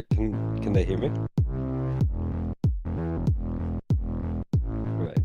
Can they hear me? Right.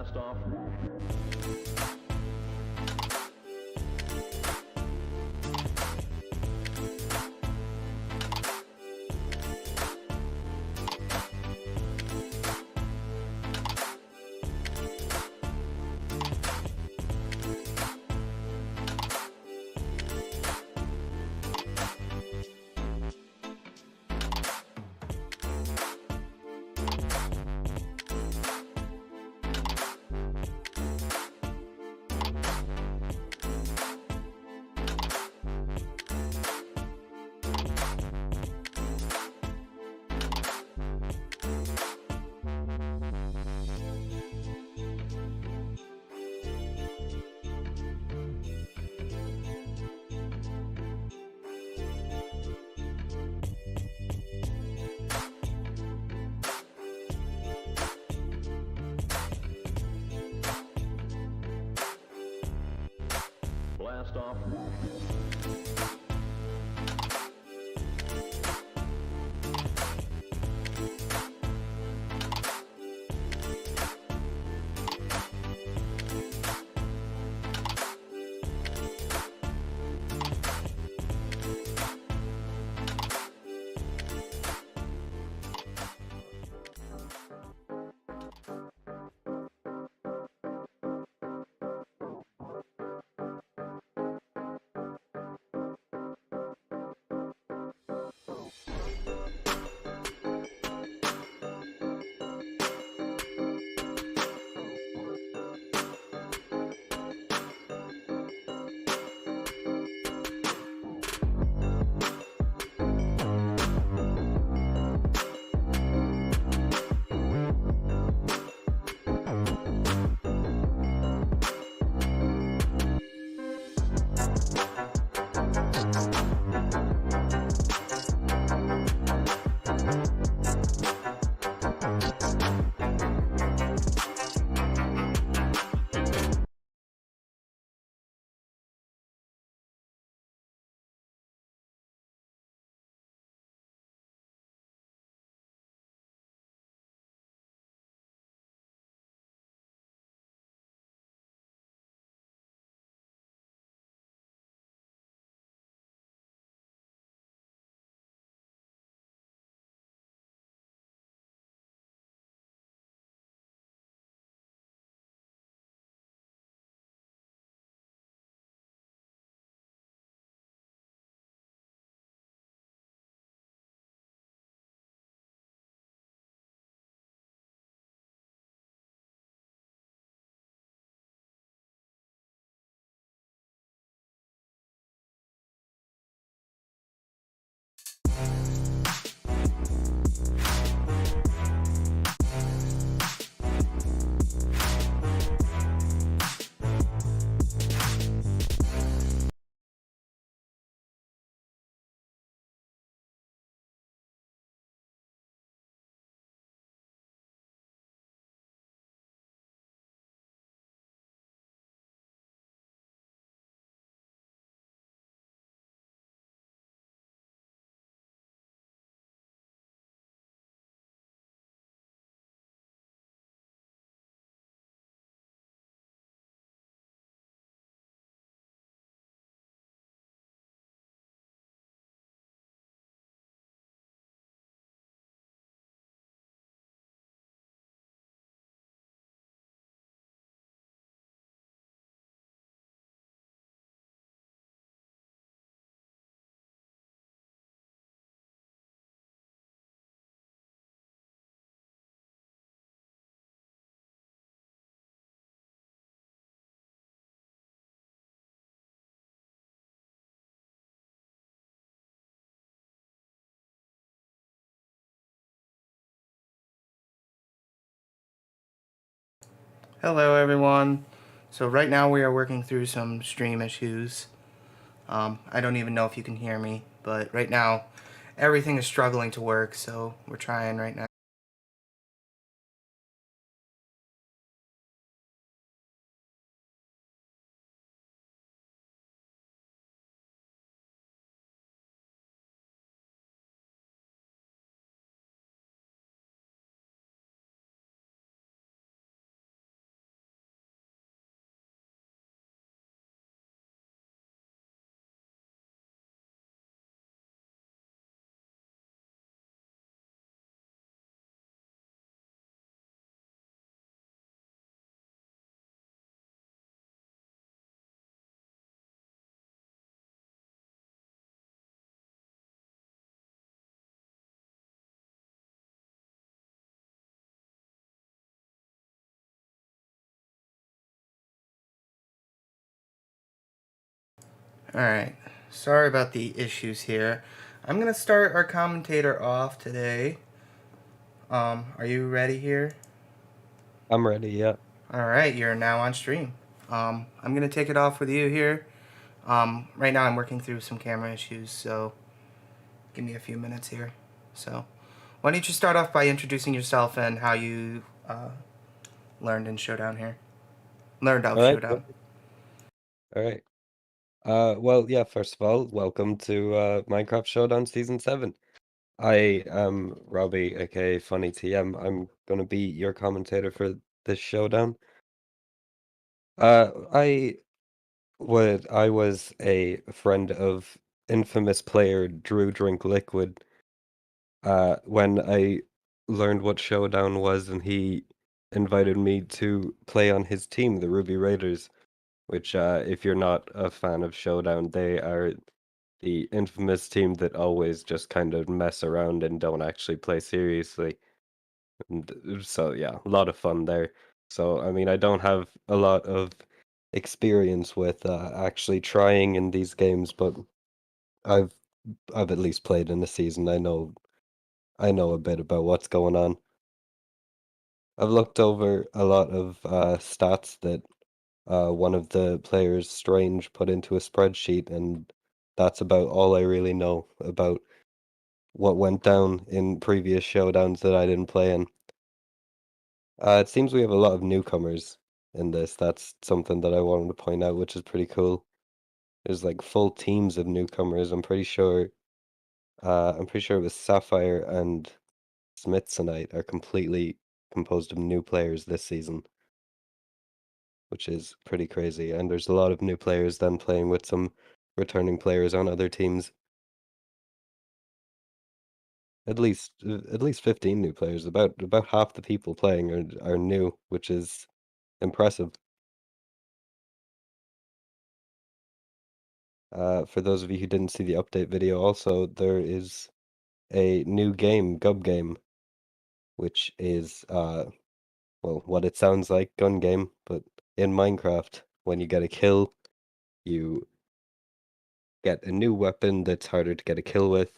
Blast off. Blast off. Hello everyone. So right now we are working through some stream issues. I don't even know if you can hear me, but right now everything is struggling to work, so we're trying right now. Alright, sorry about the issues here. I'm gonna start our commentator off today. Are you ready here? I'm ready, yeah. Alright, you're now on stream. I'm gonna take it off with you here. Right now I'm working through some camera issues, so give me a few minutes here. So, why don't you start off by introducing yourself and how you learned in Showdown here? Learned of All right, Showdown. all right. Well, yeah, first of all, welcome to Minecraft Showdown Season 7. I am Robbie, aka Funny TM. I'm gonna be your commentator for this showdown. I was a friend of infamous player Drew Drink Liquid when I learned what Showdown was, and he invited me to play on his team, the Ruby Raiders. Which, if you're not a fan of Showdown, they are the infamous team that always just kind of mess around and don't actually play seriously. And so, yeah, a lot of fun there. So, I mean, I don't have a lot of experience with actually trying in these games, but I've I've at least played in a season. I know a bit about what's going on. I've looked over a lot of stats that one of the players, Strange, put into a spreadsheet, and that's about all I really know about what went down in previous showdowns that I didn't play in. It seems we have a lot of newcomers in this. That's something that I wanted to point out, which is pretty cool. There's like full teams of newcomers. I'm pretty sure it was Sapphire and Smithsonite are completely composed of new players this season, which is pretty crazy. And there's a lot of new players then playing with some returning players on other teams. At least 15 new players. About half the people playing are new, which is impressive. For those of you who didn't see the update video, also there is a new game, Gub Game, which is well, what it sounds like, gun game, but in Minecraft, when you get a kill, you get a new weapon that's harder to get a kill with,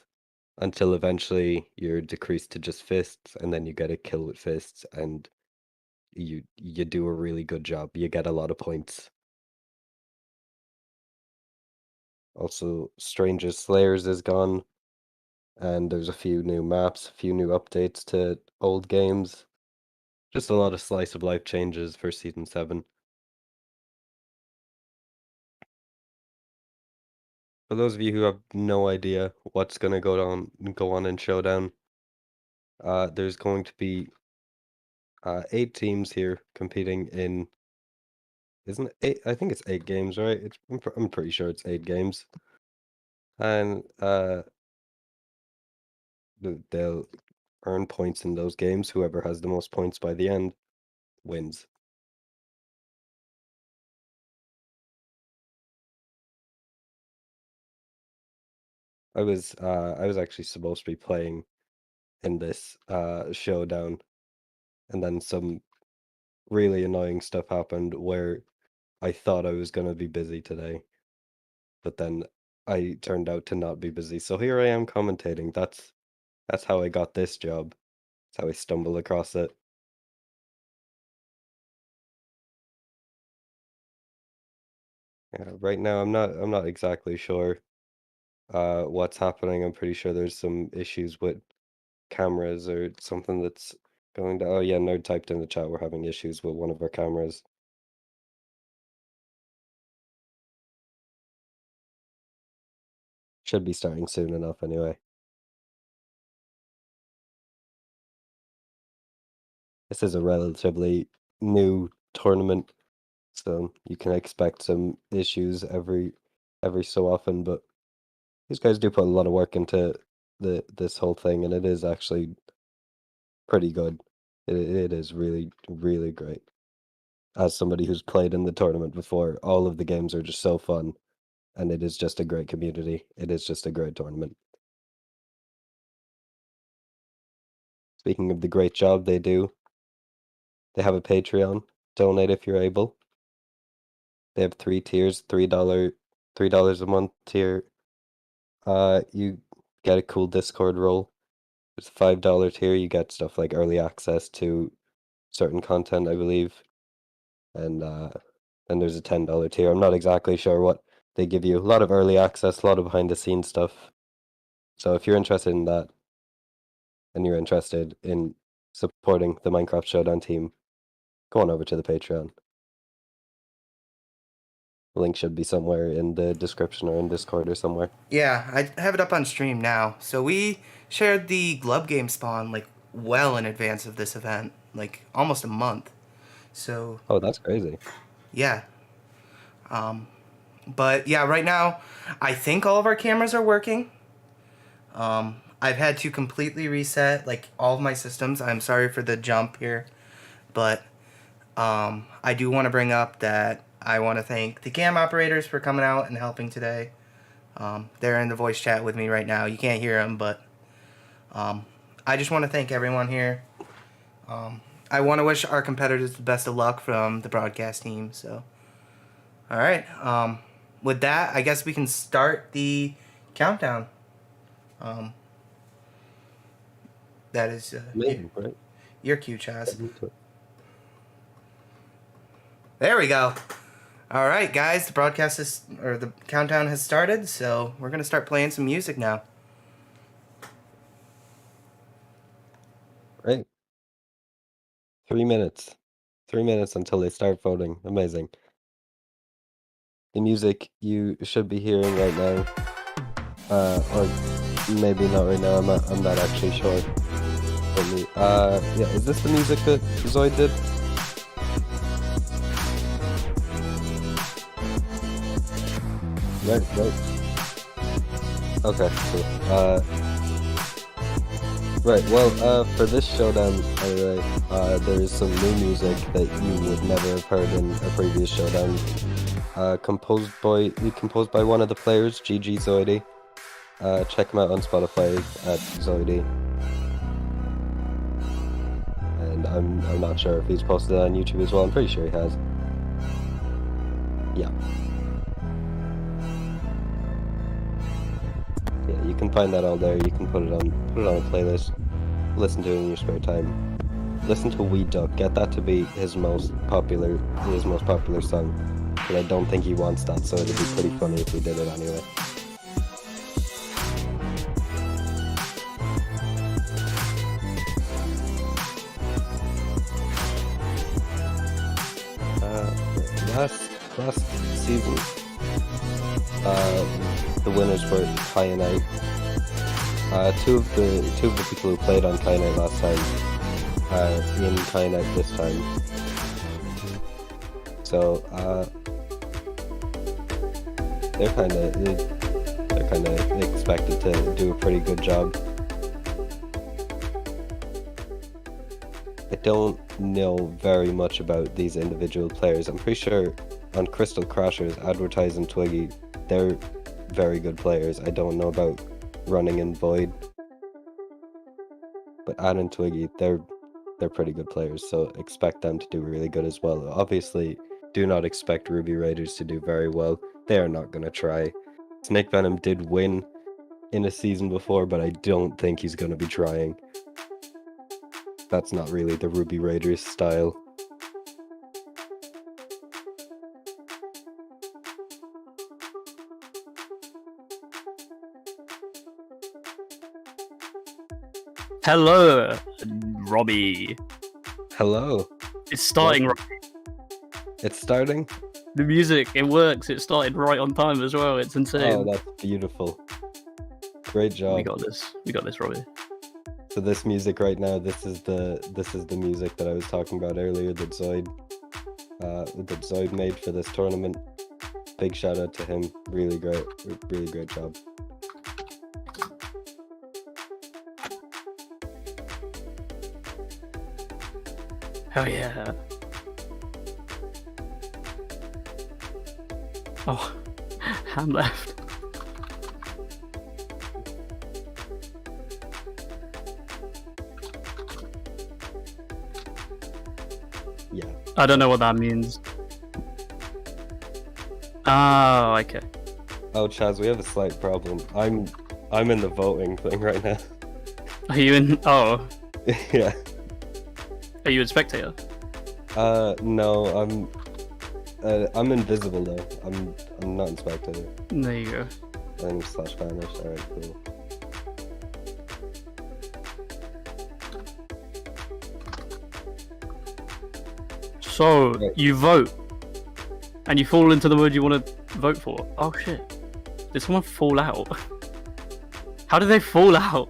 until eventually you're decreased to just fists, and then you get a kill with fists, and you do a really good job. You get a lot of points. Also, Strangest Slayers is gone, and there's a few new maps, a few new updates to old games. Just a lot of slice of life changes for Season 7. For those of you who have no idea what's gonna go on in Showdown, there's going to be 8 teams here competing in, isn't it eight? I think it's 8 games, right? I'm pretty sure it's 8 games, and they'll earn points in those games. Whoever has the most points by the end wins. I was actually supposed to be playing in this showdown, and then some really annoying stuff happened where I thought I was gonna be busy today, but then I turned out to not be busy. So here I am commentating. That's how I got this job. That's how I stumbled across it. Yeah, right now I'm not exactly sure what's happening. I'm pretty sure there's some issues with cameras or something that's going to. Oh yeah, Nerd typed in the chat we're having issues with one of our cameras. Should be starting soon enough anyway. This is a relatively new tournament, so you can expect some issues every so often, but these guys do put a lot of work into this whole thing, and it is actually pretty good. It is really, really great. As somebody who's played in the tournament before, all of the games are just so fun, and it is just a great community. It is just a great tournament. Speaking of the great job they do, they have a Patreon. Donate if you're able. They have 3 tiers, $3 $3 a month tier, you get a cool Discord role. With the $5 tier, you get stuff like early access to certain content, I believe. And then there's a $10 tier. I'm not exactly sure what they give you. A lot of early access, a lot of behind the scenes stuff. So if you're interested in that, and you're interested in supporting the Minecraft Showdown team, go on over to the Patreon. The link should be somewhere in the description or in Discord or somewhere. Yeah, I have it up on stream now. So we shared the Glub game spawn like well in advance of this event, like almost a month. So Oh, that's crazy. yeah. But yeah, right now I think all of our cameras are working. I've had to completely reset like all of my systems. I'm sorry for the jump here, but I do want to bring up that I want to thank the cam operators for coming out and helping today. They're in the voice chat with me right now. You can't hear them, but I just want to thank everyone here. I want to wish our competitors the best of luck from the broadcast team. So, all right. With that, I guess we can start the countdown. That is Amazing, right? your cue, Chaz. There we go. All right, guys, the countdown has started, so we're gonna start playing some music now. Right. 3 minutes. 3 minutes until they start voting. Amazing. The music you should be hearing right now, or maybe not right now. I'm not actually sure. Yeah, is this the music that Zoid did? Right. Okay, cool. Right, well, for this showdown, anyway, there is some new music that you would never have heard in a previous showdown. Composed by one of the players, GG Zoidy. Check him out on Spotify at Zoidy. And I'm not sure if he's posted it on YouTube as well. I'm pretty sure he has. Yeah. Yeah, you can find that all there. You can put it on a playlist. Listen to it in your spare time. Listen to Wee Duck. Get that to be his most popular song. But I don't think he wants that, so it'd be pretty funny if we did it anyway. Last season, the winners were Kyanite. Two of the people who played on Kyanite last time are in Kyanite this time. So they're kind of expected to do a pretty good job. I don't know very much about these individual players. I'm pretty sure on Crystal Crashers, Advertise and Twiggy, they're very good players. I don't know about Running and Void, but Ad and Twiggy, they're pretty good players, so expect them to do really good as well. Obviously, do not expect Ruby Raiders to do very well. They are not going to try. Snake Venom did win in a season before, but I don't think he's going to be trying. That's not really the Ruby Raiders style. Hello, Robbie. Hello. It's starting right. It's starting? The music, it works. It started right on time as well. It's insane. Oh, that's beautiful. Great job. We got this, Robbie. So this music right now, this is the music that I was talking about earlier that Zoid made for this tournament. Big shout out to him. Really great job. Oh yeah. Oh, hand left. Yeah. I don't know what that means. Oh, okay. Oh, Chaz, we have a slight problem. I'm in the voting thing right now. Are you in? Oh, Yeah. are you a spectator? No, I'm invisible though. I'm not in spectator. There you go. I'm slash banish. Alright, cool. So Right. you vote, and you fall into the word you want to vote for. Oh shit! Did someone fall out? How did they fall out?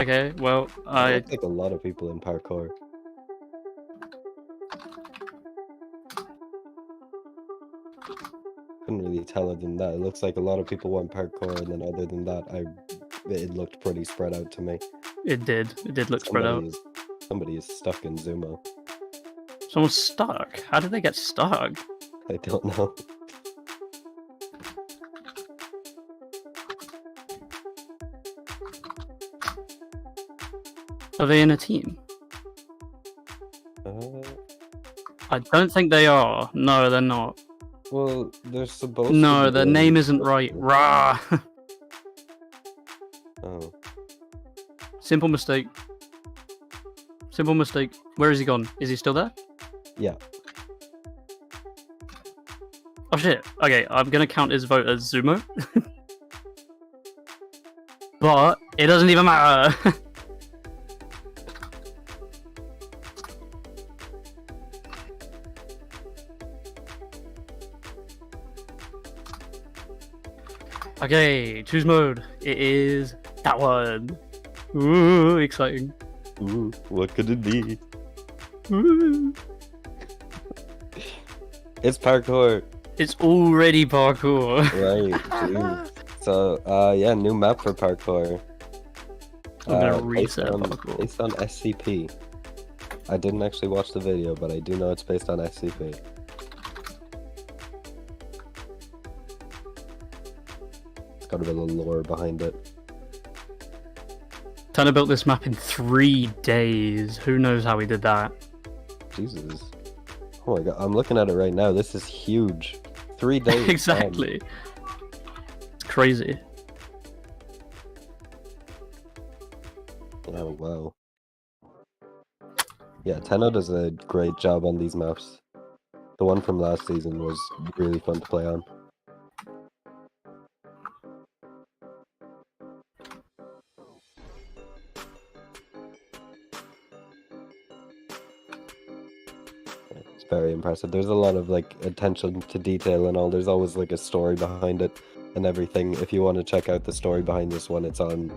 Okay, well, I look like a lot of people in parkour. Couldn't really tell other than that. It looks like a lot of people want parkour, and then other than that, it looked pretty spread out to me. It did. It did look spread out. Somebody is stuck in Zumo. Someone's stuck. How did they get stuck? I don't know. Are they in a team? Uh, I don't think they are. No, they're not. well, they're supposed to No, be their in name a isn't right. team. Rah! Oh. Simple mistake. Simple mistake. Where is he gone? Is he still there? Yeah. Oh shit. Okay, I'm gonna count his vote as Zumo. But it doesn't even matter. Okay, choose mode. It is that one. Ooh, exciting. Ooh, what could it be? Ooh. It's parkour. It's already parkour. Right, dude. So, yeah, new map for parkour. I'm gonna based reset on- parkour. Based on SCP. I didn't actually watch the video, but I do know it's based on SCP. It's got a bit of lore behind it. Tanner built this map in 3 days. Who knows how he did that? Jesus. Oh my god, I'm looking at it right now. This is huge. 3 days. Exactly. It's crazy. Oh wow. Yeah, Tenno does a great job on these maps. The one from last season was really fun to play on. It's very impressive. There's a lot of like attention to detail and all. There's always like a story behind it and everything. If you want to check out the story behind this one, it's on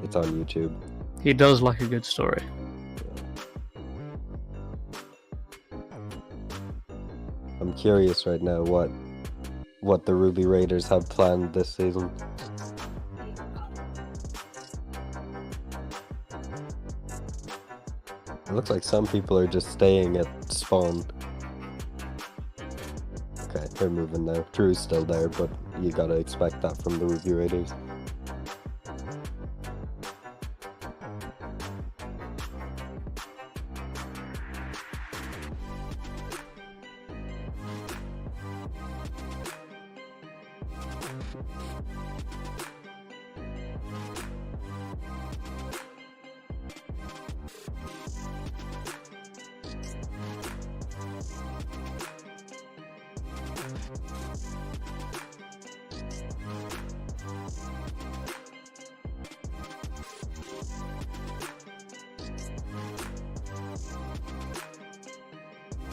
YouTube. He does like a good story. I'm curious right now what the Ruby Raiders have planned this season. It looks like some people are just staying at spawn. Okay, they're moving now. Drew's still there, but you gotta expect that from the Ruby Raiders.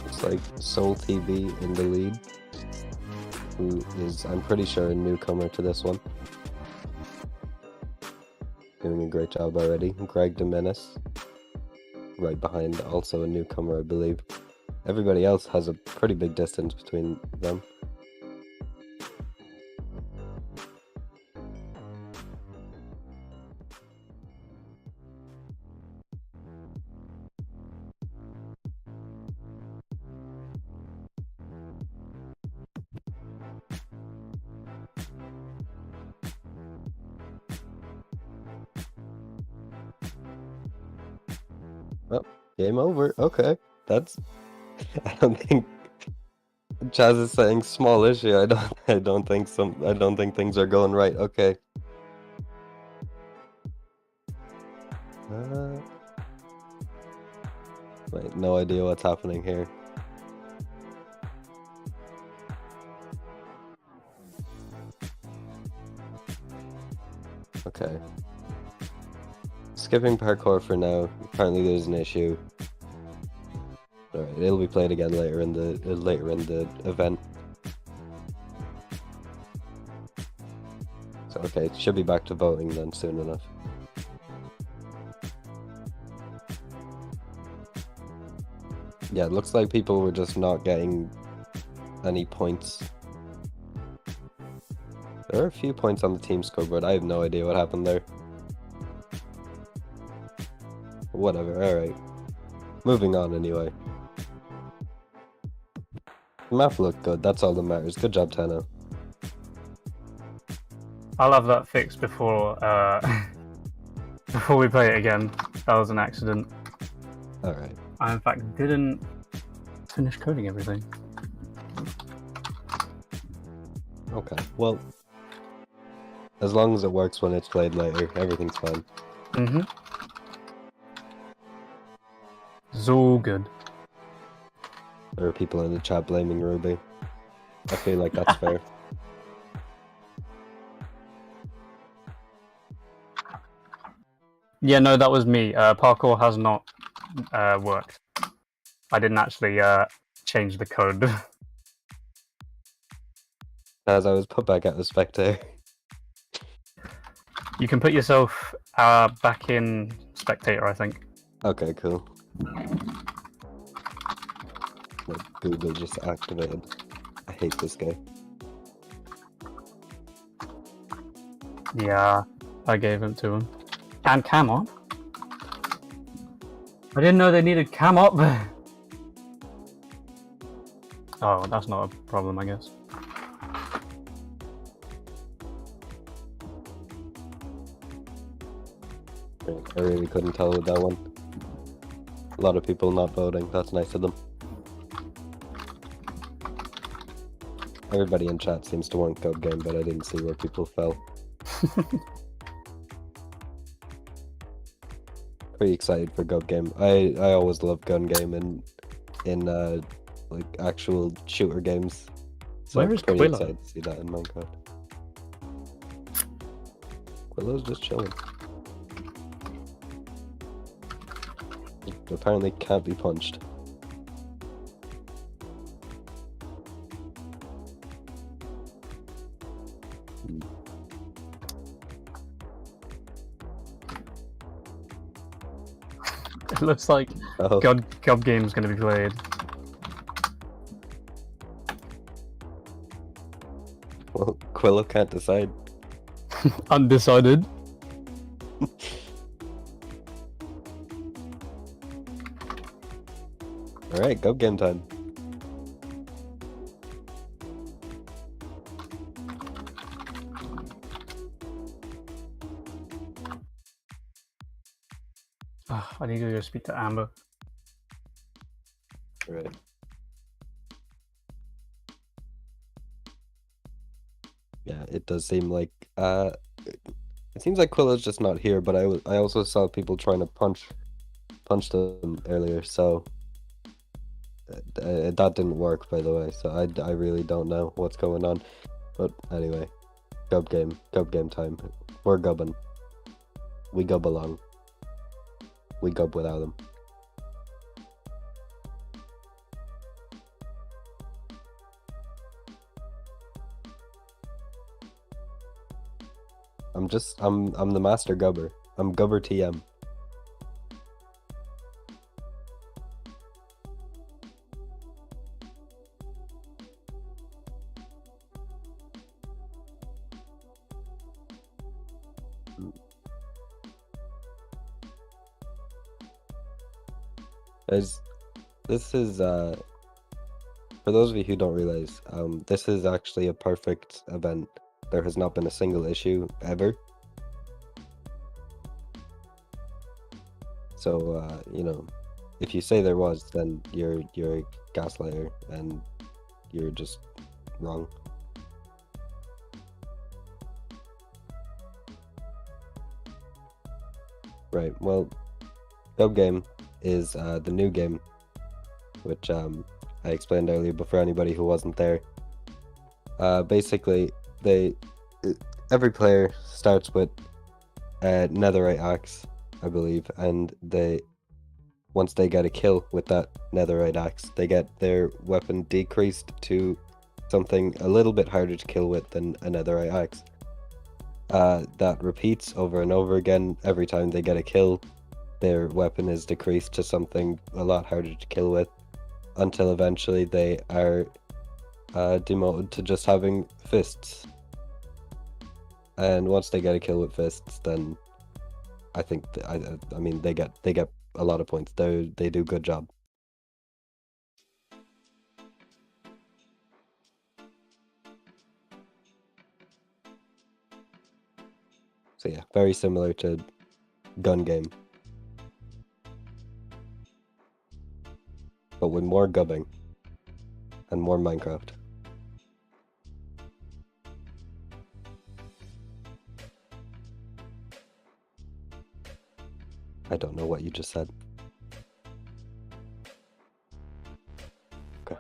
Looks like Soul TV in the lead, who is, I'm pretty sure, a newcomer to this one. Doing a great job already. Greg Dominis, right behind, also a newcomer, I believe. Everybody else has a pretty big distance between them. Oh, game over. Okay, that's. I don't think Chaz is saying small issue. I don't think things are going right. Okay. Wait, no idea what's happening here. Okay. Skipping parkour for now. Apparently there's an issue. Alright, it'll be played again later in the event. So okay, it should be back to voting then soon enough. Yeah, it looks like people were just not getting any points. There are a few points on the team scoreboard. I have no idea what happened there. Whatever, alright. Moving on anyway. The map looked good, that's all that matters. Good job, Tenno. I'll have that fixed before before we play it again. That was an accident. Alright. I in fact didn't finish coding everything. Okay, well, as long as it works when it's played later, everything's fine. Mm-hmm. It's all good. There are people in the chat blaming Ruby. I feel like that's fair. Yeah, no, that was me. Parkour has not worked. I didn't actually change the code. As I was put back at the spectator. You can put yourself back in spectator, I think. Okay, cool. Like, Google just activated. I hate this guy. Yeah, I gave it to him. And cam up. I didn't know they needed cam up. Oh, that's not a problem, I guess. I really couldn't tell with that one. A lot of people not voting. That's nice of them. Everybody in chat seems to want Code Game, but I didn't see where people fell. Pretty excited for Gun Game. I always love Gun Game in like actual shooter games. So Where I'm is pretty Quilla? excited to see that in Minecraft. Quilla's just chilling. He apparently can't be punched. It looks like Oh, God Game's gonna be played. well, Quilla can't decide. Undecided. Alright, go game time. I need to go speak to Amber. Alright. Yeah, it does seem like it seems like Quilla's just not here, but I also saw people trying to punch them earlier, so that didn't work, by the way. So I really don't know what's going on. But anyway, Gub game time. We're gubbing. We gub along. We gub without them. I'm the master gubber. I'm gubber TM. This is for those of you who don't realize, this is actually a perfect event. There has not been a single issue ever. So you know, if you say there was, then you're a gaslighter, and you're just wrong. Right, well, Gub Game is the new game, which I explained earlier, but for anybody who wasn't there, basically every player starts with a netherite axe, I believe, and once they get a kill with that netherite axe, they get their weapon decreased to something a little bit harder to kill with than a netherite axe. That repeats over and over again. Every time they get a kill, their weapon is decreased to something a lot harder to kill with, until eventually they are demoted to just having fists. And once they get a kill with fists, then I think I mean they get a lot of points. They do a good job. So yeah, very similar to Gun Game, but with more gubbing and more Minecraft. I don't know what you just said. Okay.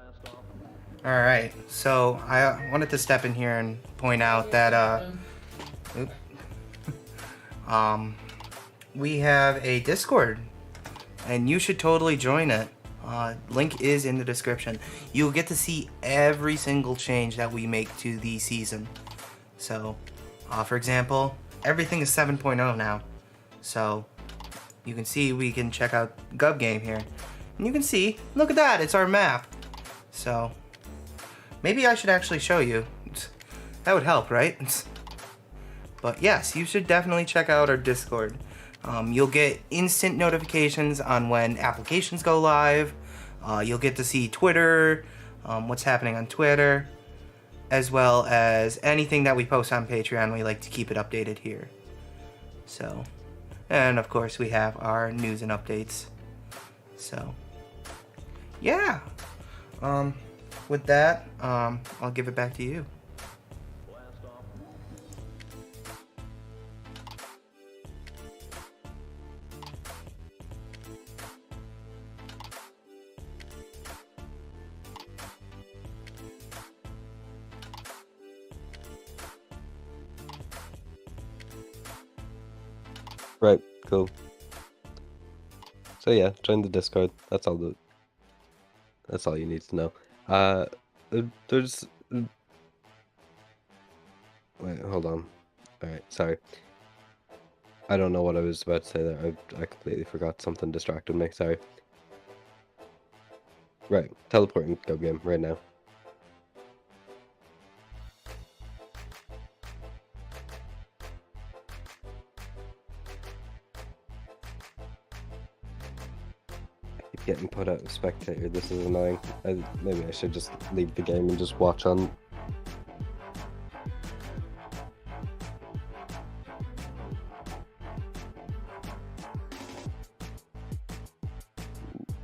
Alright, so I wanted to step in here and point out that we have a Discord, and you should totally join it. Link is in the description. You'll get to see every single change that we make to the season. So, for example, everything is 7.0 now. So, you can see we can check out Gub Game here. And you can see, look at that, it's our map. So, maybe I should actually show you. That would help, right? But yes, you should definitely check out our Discord. You'll get instant notifications on when applications go live. You'll get to see Twitter, what's happening on Twitter, as well as anything that we post on Patreon. We like to keep it updated here. So, and of course we have our news and updates. So, yeah. With that, I'll give it back to you. Right, cool. So yeah, join the Discord. That's all you need to know. There's wait, hold on. Alright, sorry. I don't know what I was about to say there. I completely forgot. Something distracted me, sorry. Right, teleporting Go Game right now. Getting put out of spectator, this is annoying. Maybe I should just leave the game and just watch on.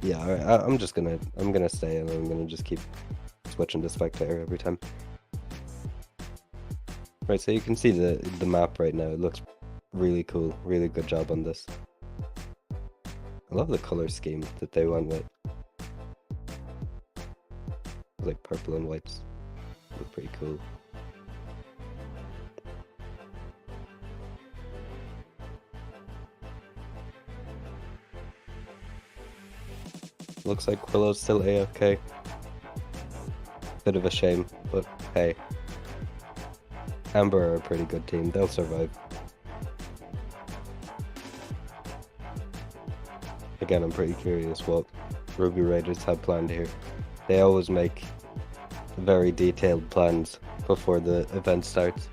Yeah, alright, I'm gonna stay and I'm gonna just keep switching to spectator every time. Right, so you can see the map right now. It looks really cool, really good job on this. I love the color scheme that they went with. Like purple and whites. Look pretty cool. Looks like Willow's still AFK. Bit of a shame, but hey. Amber are a pretty good team, they'll survive. Again, I'm pretty curious what Ruby Raiders have planned here. They always make very detailed plans before the event starts.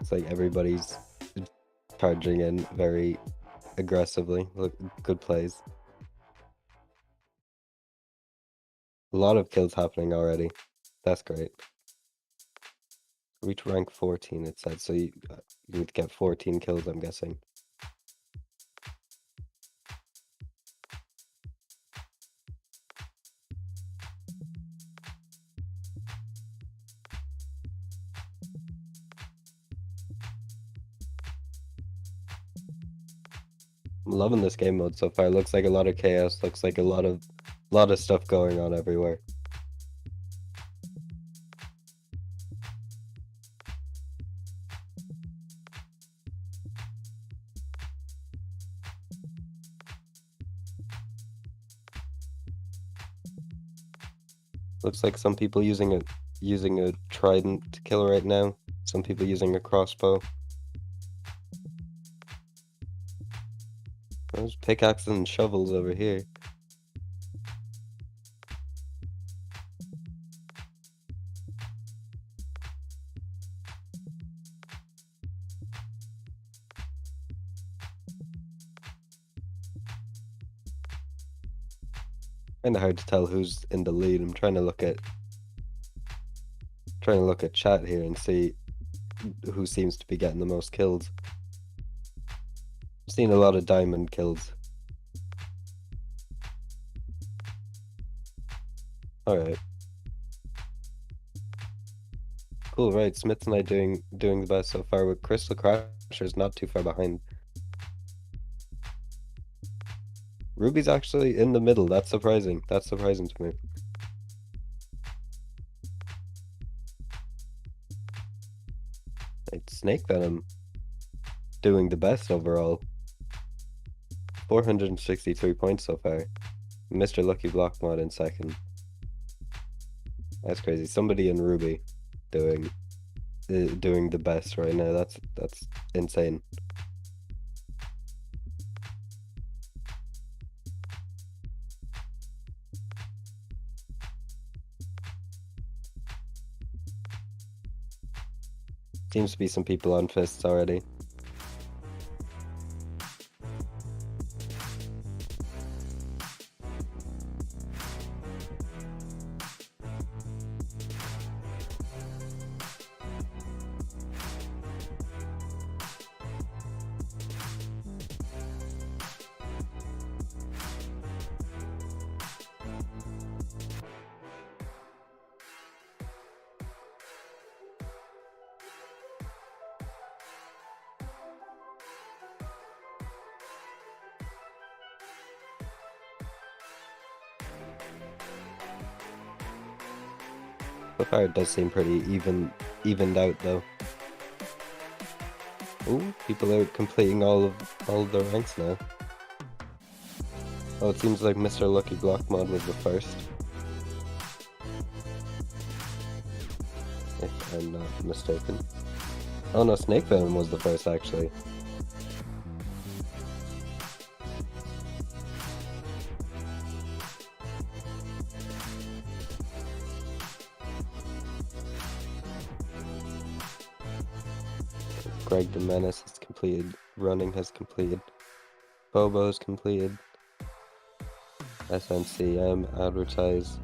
It's like everybody's charging in very aggressively. Look, good plays. A lot of kills happening already. That's great. Reach rank 14, it said, so you need to get 14 kills, I'm guessing. I'm loving this game mode so far. Looks like a lot of chaos, looks like a lot of stuff going on everywhere. Looks like some people using a trident to kill right now. Some people using a crossbow. There's pickaxes and shovels over here. Kinda hard to tell who's in the lead. I'm trying to look at chat here and see who seems to be getting the most kills. I've seen a lot of diamond kills. Alright. Cool, right. Smith and I doing the best so far, with Crystal Crasher's not too far behind. Ruby's actually in the middle. That's surprising. That's surprising to me. Right, Snake Venom doing the best overall. 463 points so far. Mr. Lucky Block Mod in second. That's crazy. Somebody in Ruby doing the best right now. That's insane. Seems to be some people on fists already. So far it does seem pretty evened out though. Ooh, people are completing all of their ranks now. Oh, it seems like Mr. Lucky Block Mod was the first. If I'm not mistaken. Oh no, Snake Venom was the first actually. Greg the Menace has completed. Running has completed. Bobo's completed. SNCM, Advertise.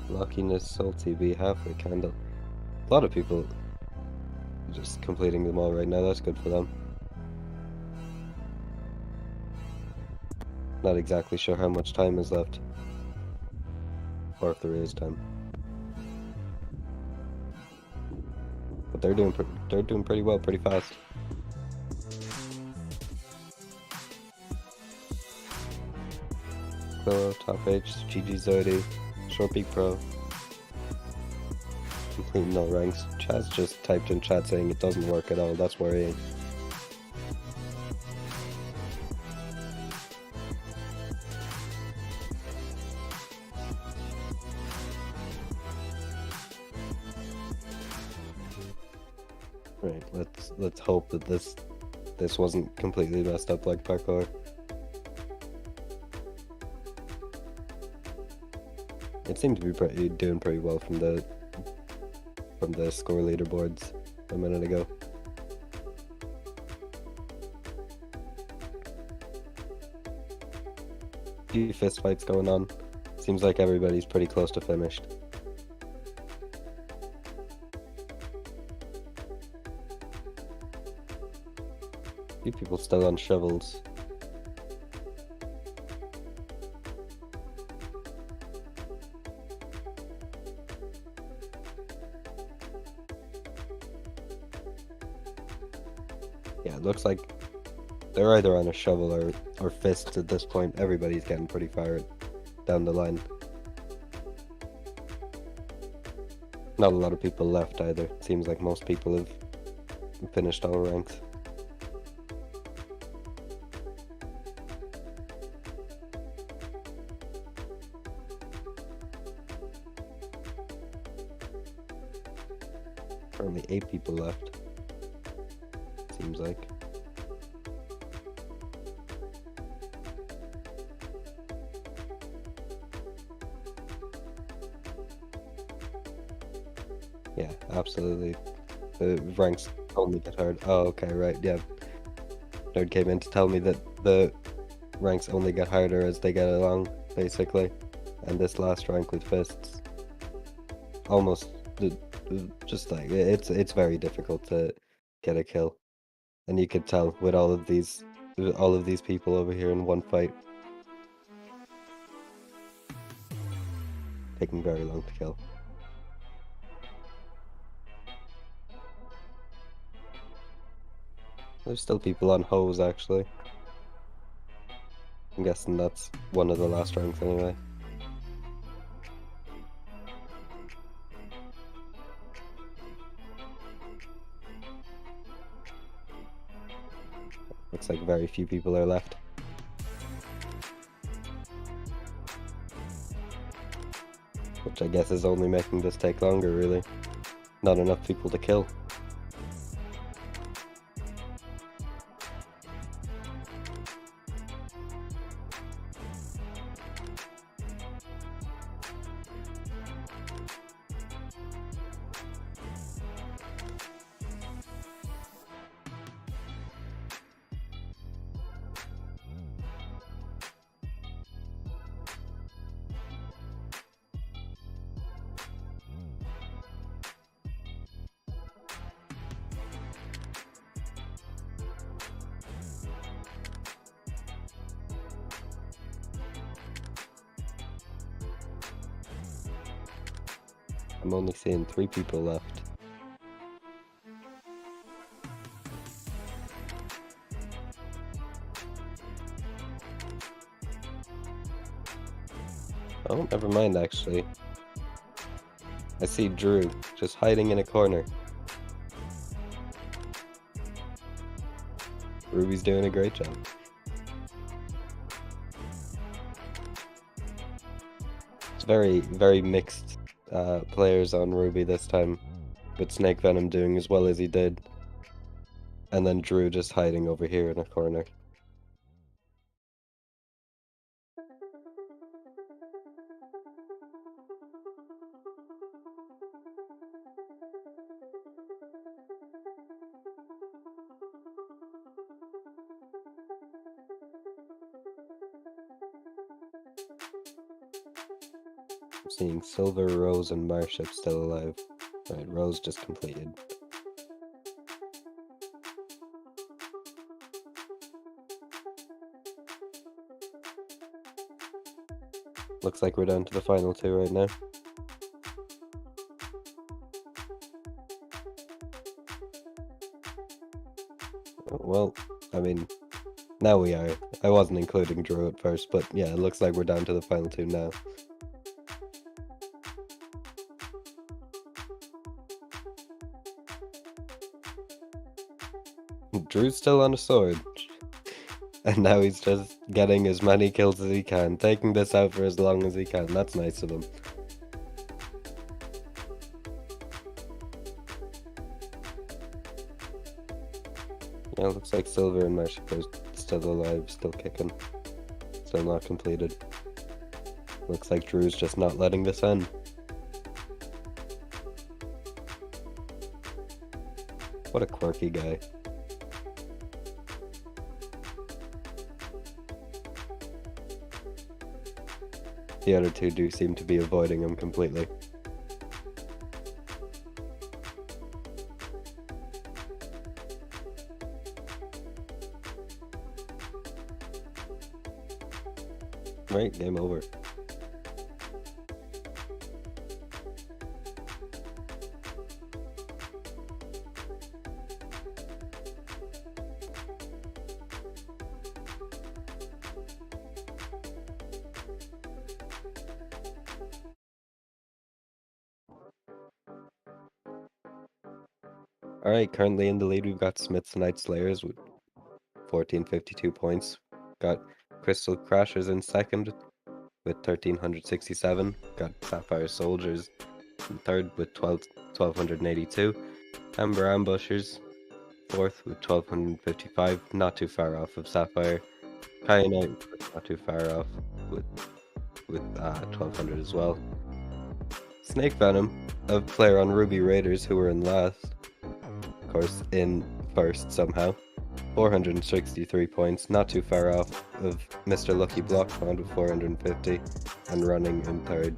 Luckiness, Soul TV, Halfway Candle. A lot of people just completing them all right now. That's good for them. Not exactly sure how much time is left. Or if there is time. But they're doing pretty well, pretty fast. Quillo, Top H, GG Zodi, Short Beak Pro. Completing no ranks. Chaz just typed in chat saying it doesn't work at all. That's worrying. Right, let's hope that this wasn't completely messed up like parkour. It seemed to be doing pretty well from the score leaderboards a minute ago. Few fist fights going on. Seems like everybody's pretty close to finished. A few people still on shovels. Yeah, it looks like they're either on a shovel or fists at this point. Everybody's getting pretty far down the line. Not a lot of people left either. It seems like most people have finished all ranks. Only 8 people left. Seems like. Yeah, absolutely. The ranks only get hard. Oh, okay, right, yeah. Nerd came in to tell me that the ranks only get harder as they get along, basically. And this last rank with fists, almost just like it's very difficult to get a kill, and you could tell with all of these people over here in one fight, taking very long to kill. There's still people on hose, actually. I'm guessing that's one of the last ranks anyway. Looks like very few people are left. Which I guess is only making this take longer, really. Not enough people to kill. I'm only seeing 3 people left. Oh, never mind, actually. I see Drew just hiding in a corner. Ruby's doing a great job. It's very, very mixed players on Ruby this time, with Snake Venom doing as well as he did, and then Drew just hiding over here in a corner. I'm seeing Silver, Rose, and Marship still alive. Right, Rose just completed. Looks like we're down to the final 2 right now. Well, I mean, now we are. I wasn't including Drew at first, but yeah, it looks like we're down to the final 2 now. Drew's still on a sword. And now he's just getting as many kills as he can, taking this out for as long as he can. That's nice of him. Yeah, looks like Silver and Marship are still alive, still kicking. Still not completed. Looks like Drew's just not letting this end. What a quirky guy. The other two do seem to be avoiding him completely. Right, game over. Alright, currently in the lead we've got Smith's Night Slayers with 1452 points. Got Crystal Crashers in second with 1367. Got Sapphire Soldiers in third with 1282. Amber Ambushers fourth with 1255, not too far off of Sapphire. Kyanite not too far off with 1200 as well. Snake Venom, a player on Ruby Raiders who were in last, of course in first somehow. 463 points, not too far off of Mr. Lucky Blockpond with 450, and running in third,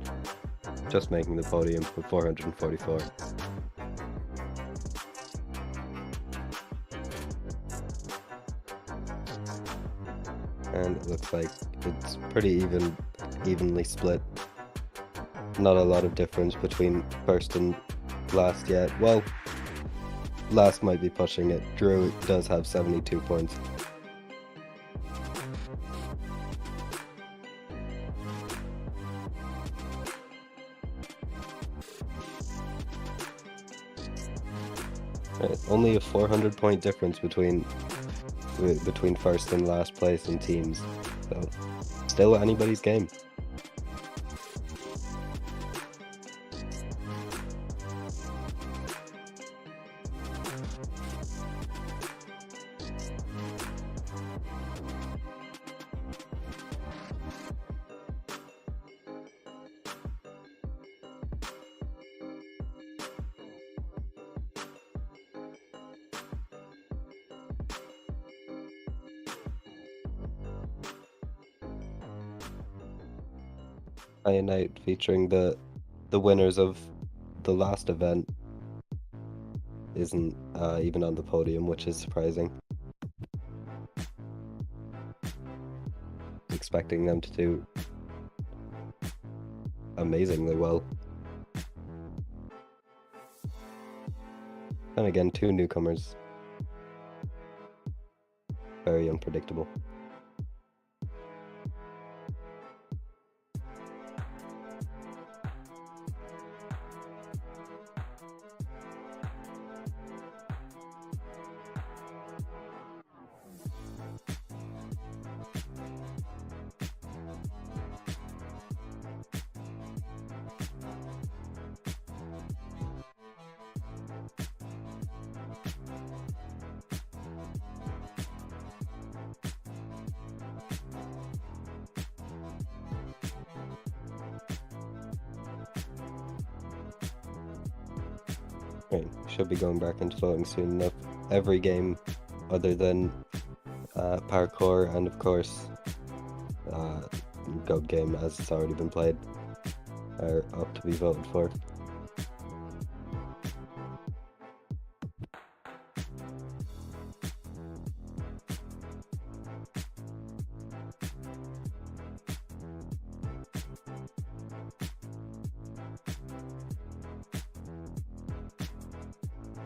just making the podium with 444. And it looks like it's pretty evenly split. Not a lot of difference between first and last yet. Well, last might be pushing it. Drew does have 72 points. Only a 400 point difference between first and last place in teams, so still anybody's game. Iron Night featuring the winners of the last event isn't even on the podium, which is surprising. Expecting them to do amazingly well. Then again, two newcomers. Very unpredictable. Right, should be going back into voting soon enough. Every game other than parkour and of course goat game, as it's already been played, are up to be voted for.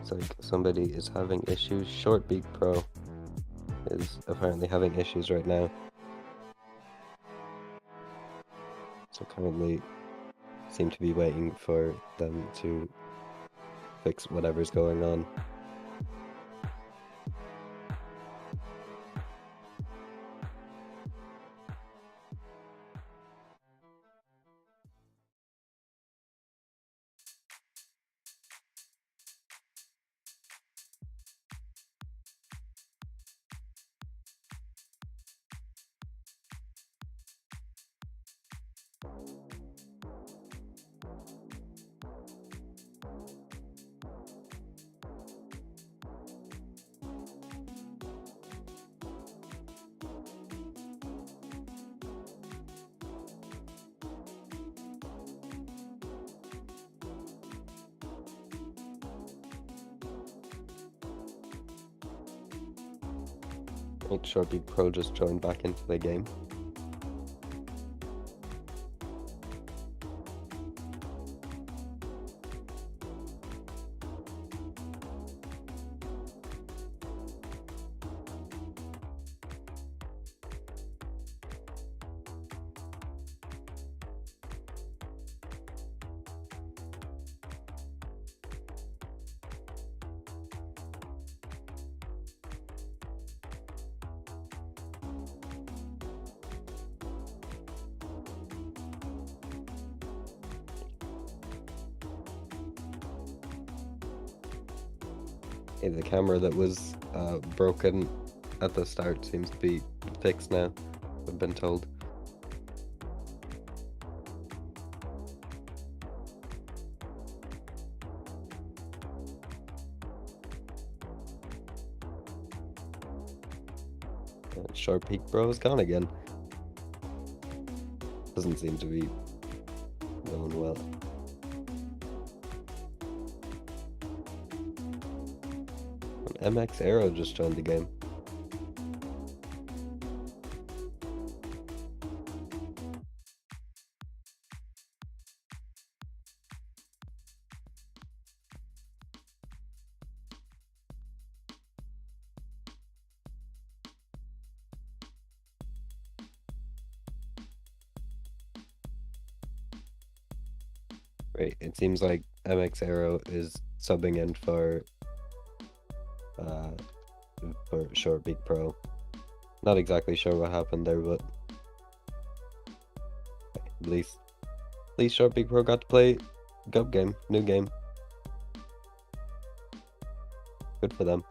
It's like somebody is having issues. Shortbeak Pro is apparently having issues right now. So currently seem to be waiting for them to fix whatever's going on. Make sure Big Pro just joined back into the game. Okay, the camera that was broken at the start seems to be fixed now, I've been told. Sharp Peak Bro is gone again. Doesn't seem to be going well. MX Aero just joined the game. Right, it seems like MX Aero is subbing in for Short Big Pro. Not exactly sure what happened there, but at least Short Big Pro got to play Gub game, new game. Good for them.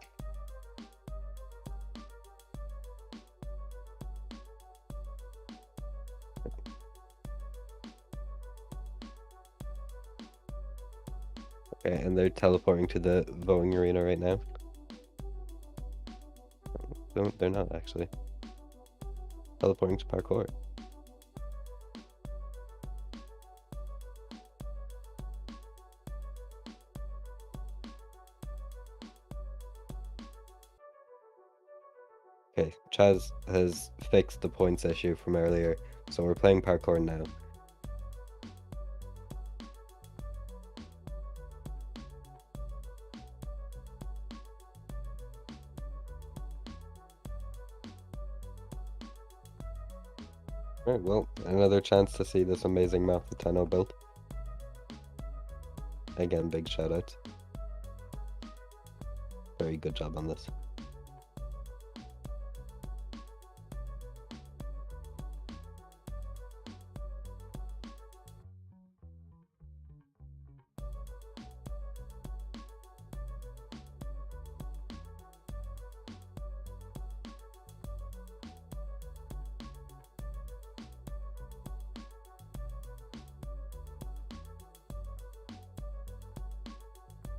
Okay, and they're teleporting to the voting arena right now. No, they're not actually. Teleporting to parkour. Okay, Chaz has fixed the points issue from earlier, so we're playing parkour now. Alright, well, another chance to see this amazing map that Tenno built. Again, big shout out. Very good job on this.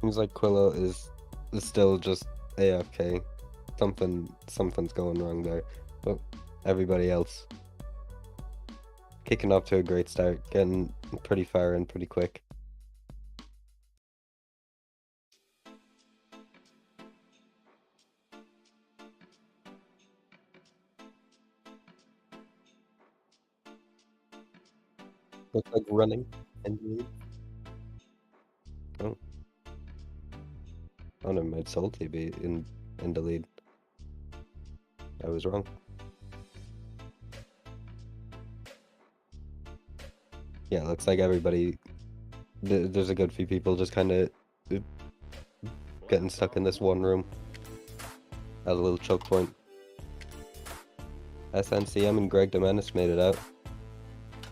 Seems like Quillo is still just AFK. Something's going wrong there. But everybody else kicking off to a great start, getting pretty far in pretty quick. Looks like running and lead. Oh. Oh no, might Salty be in the lead. I was wrong. Yeah, looks like everybody. There's a good few people just kind of getting stuck in this one room. At a little choke point. SNCM and Greg Domenis made it out.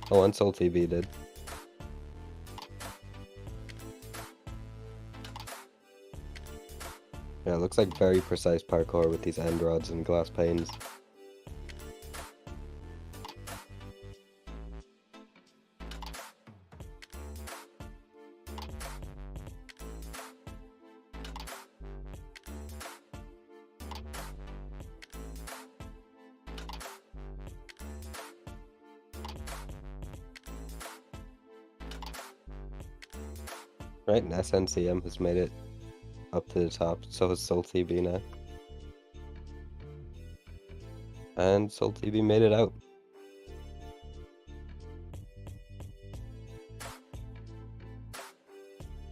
Oh, and Soul TV did. Yeah, it looks like very precise parkour with these end rods and glass panes. Right, and SNCM has made it up to the top, so has Soul TV now. And Soul TV made it out.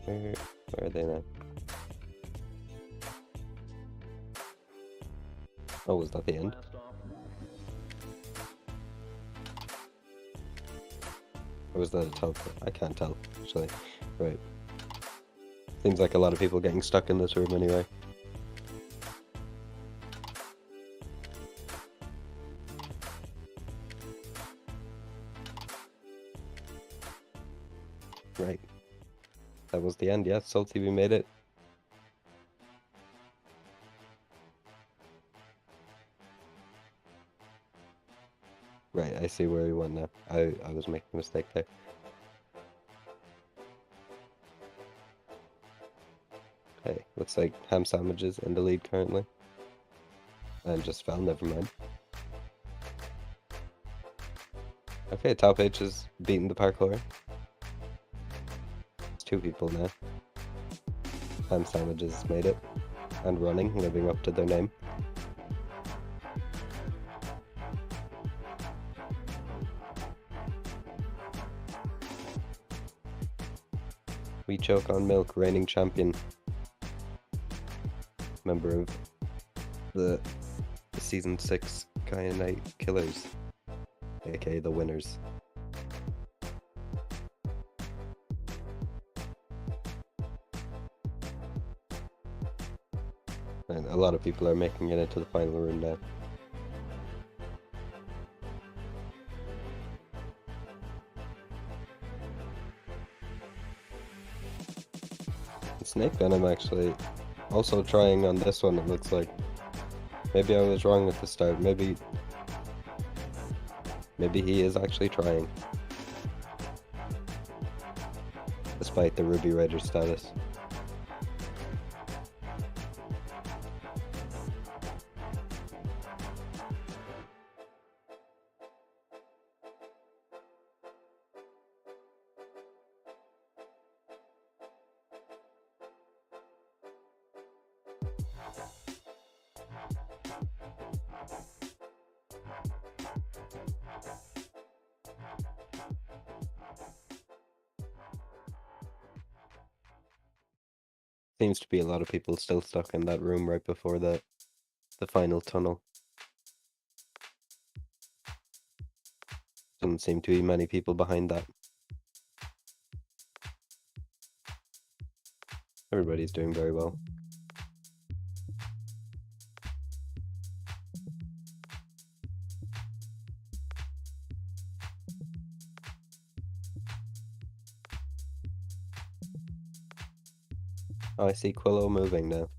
Where are they now? Oh, was that the end? Blast off. Or was that a teleport? I can't tell, actually. Right. Seems like a lot of people getting stuck in this room anyway. Right. That was the end, yeah. Soul TV made it. Right, I see where we went now. I was making a mistake there. Okay, looks like Ham Sandwiches in the lead currently. And just fell, never mind. Okay, Top H has beaten the parkour. It's 2 people now. Ham Sandwiches made it. And running, living up to their name. We Choke on Milk, reigning champion. Member of the Season 6 Kaya Night Killers, aka the winners. And a lot of people are making it into the final room now. Snake Venom actually also trying on this one, it looks like. Maybe I was wrong at the start. Maybe he is actually trying. Despite the Ruby Raider status. Seems to be a lot of people still stuck in that room right before the final tunnel. Doesn't seem to be many people behind that. Everybody's doing very well. Oh, I see Quillo moving now.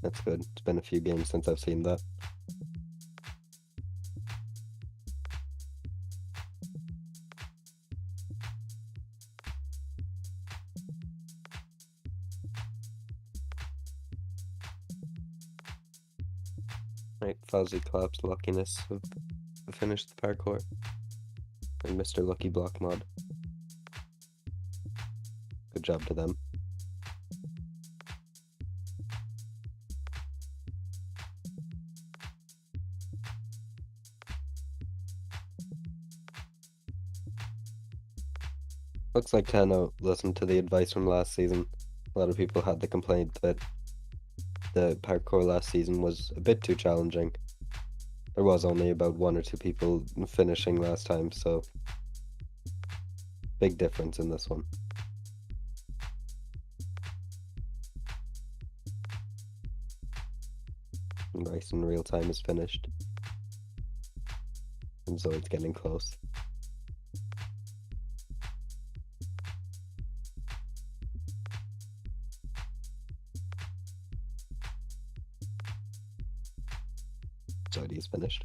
That's good. It's been a few games since I've seen that. Right, Fuzzy Clap's luckiness have finished the parkour. And Mr. Lucky Block Mod. Good job to them. Looks like Tano listened to the advice from last season. A lot of people had the complaint that the parkour last season was a bit too challenging. There was only about 1 or 2 people finishing last time, so big difference in this one. Race in real time is finished. And Zoid's getting close. Zoid is finished.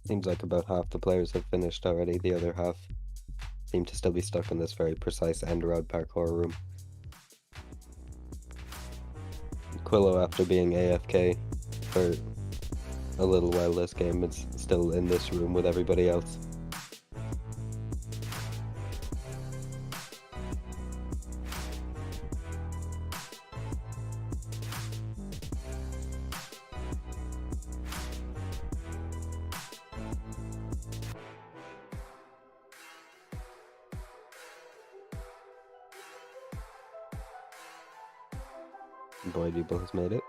Seems like about half the players have finished already. The other half seem to still be stuck in this very precise end road parkour room. Quillo, after being AFK for a little while this game, is still in this room with everybody else. Boy, people has made it.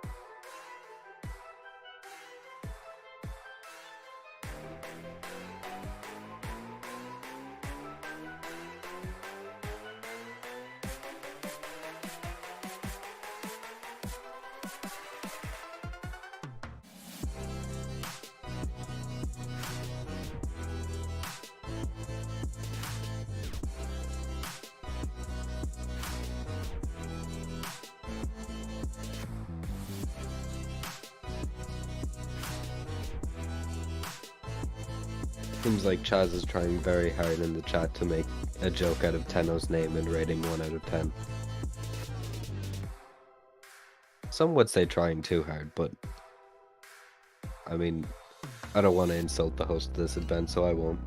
Seems like Chaz is trying very hard in the chat to make a joke out of Tenno's name and rating 1 out of 10. Some would say trying too hard, but I mean, I don't want to insult the host of this event, so I won't.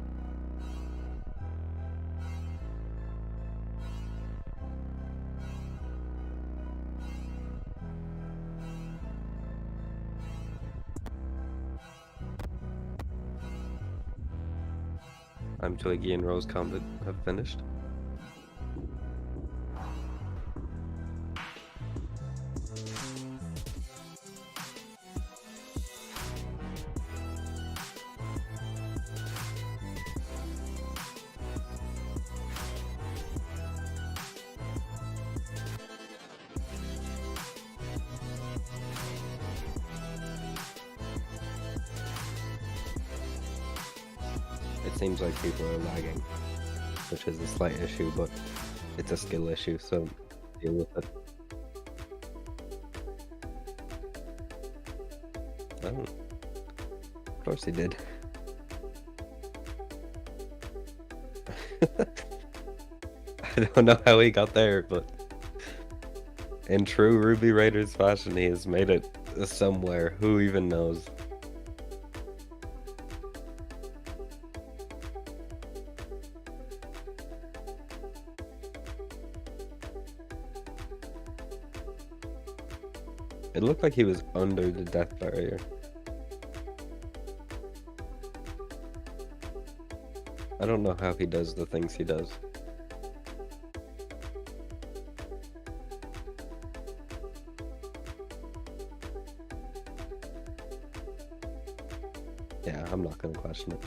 I'm Twiggy and Rose Combat have finished. It seems like people are lagging, which is a slight issue, but it's a skill issue, so deal with it. Oh, of course he did. I don't know how he got there, but in true Ruby Raiders fashion, he has made it somewhere. Who even knows? It looked like he was under the death barrier. I don't know how he does the things he does. Yeah, I'm not gonna question it.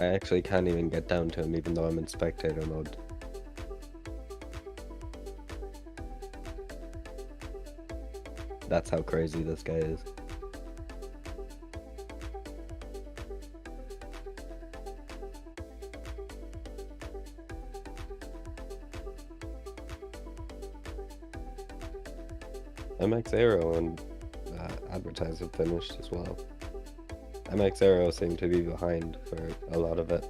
I actually can't even get down to him even though I'm in spectator mode. That's how crazy this guy is. MX Aero and Advertise have finished as well. MX Aero seemed to be behind for a lot of it.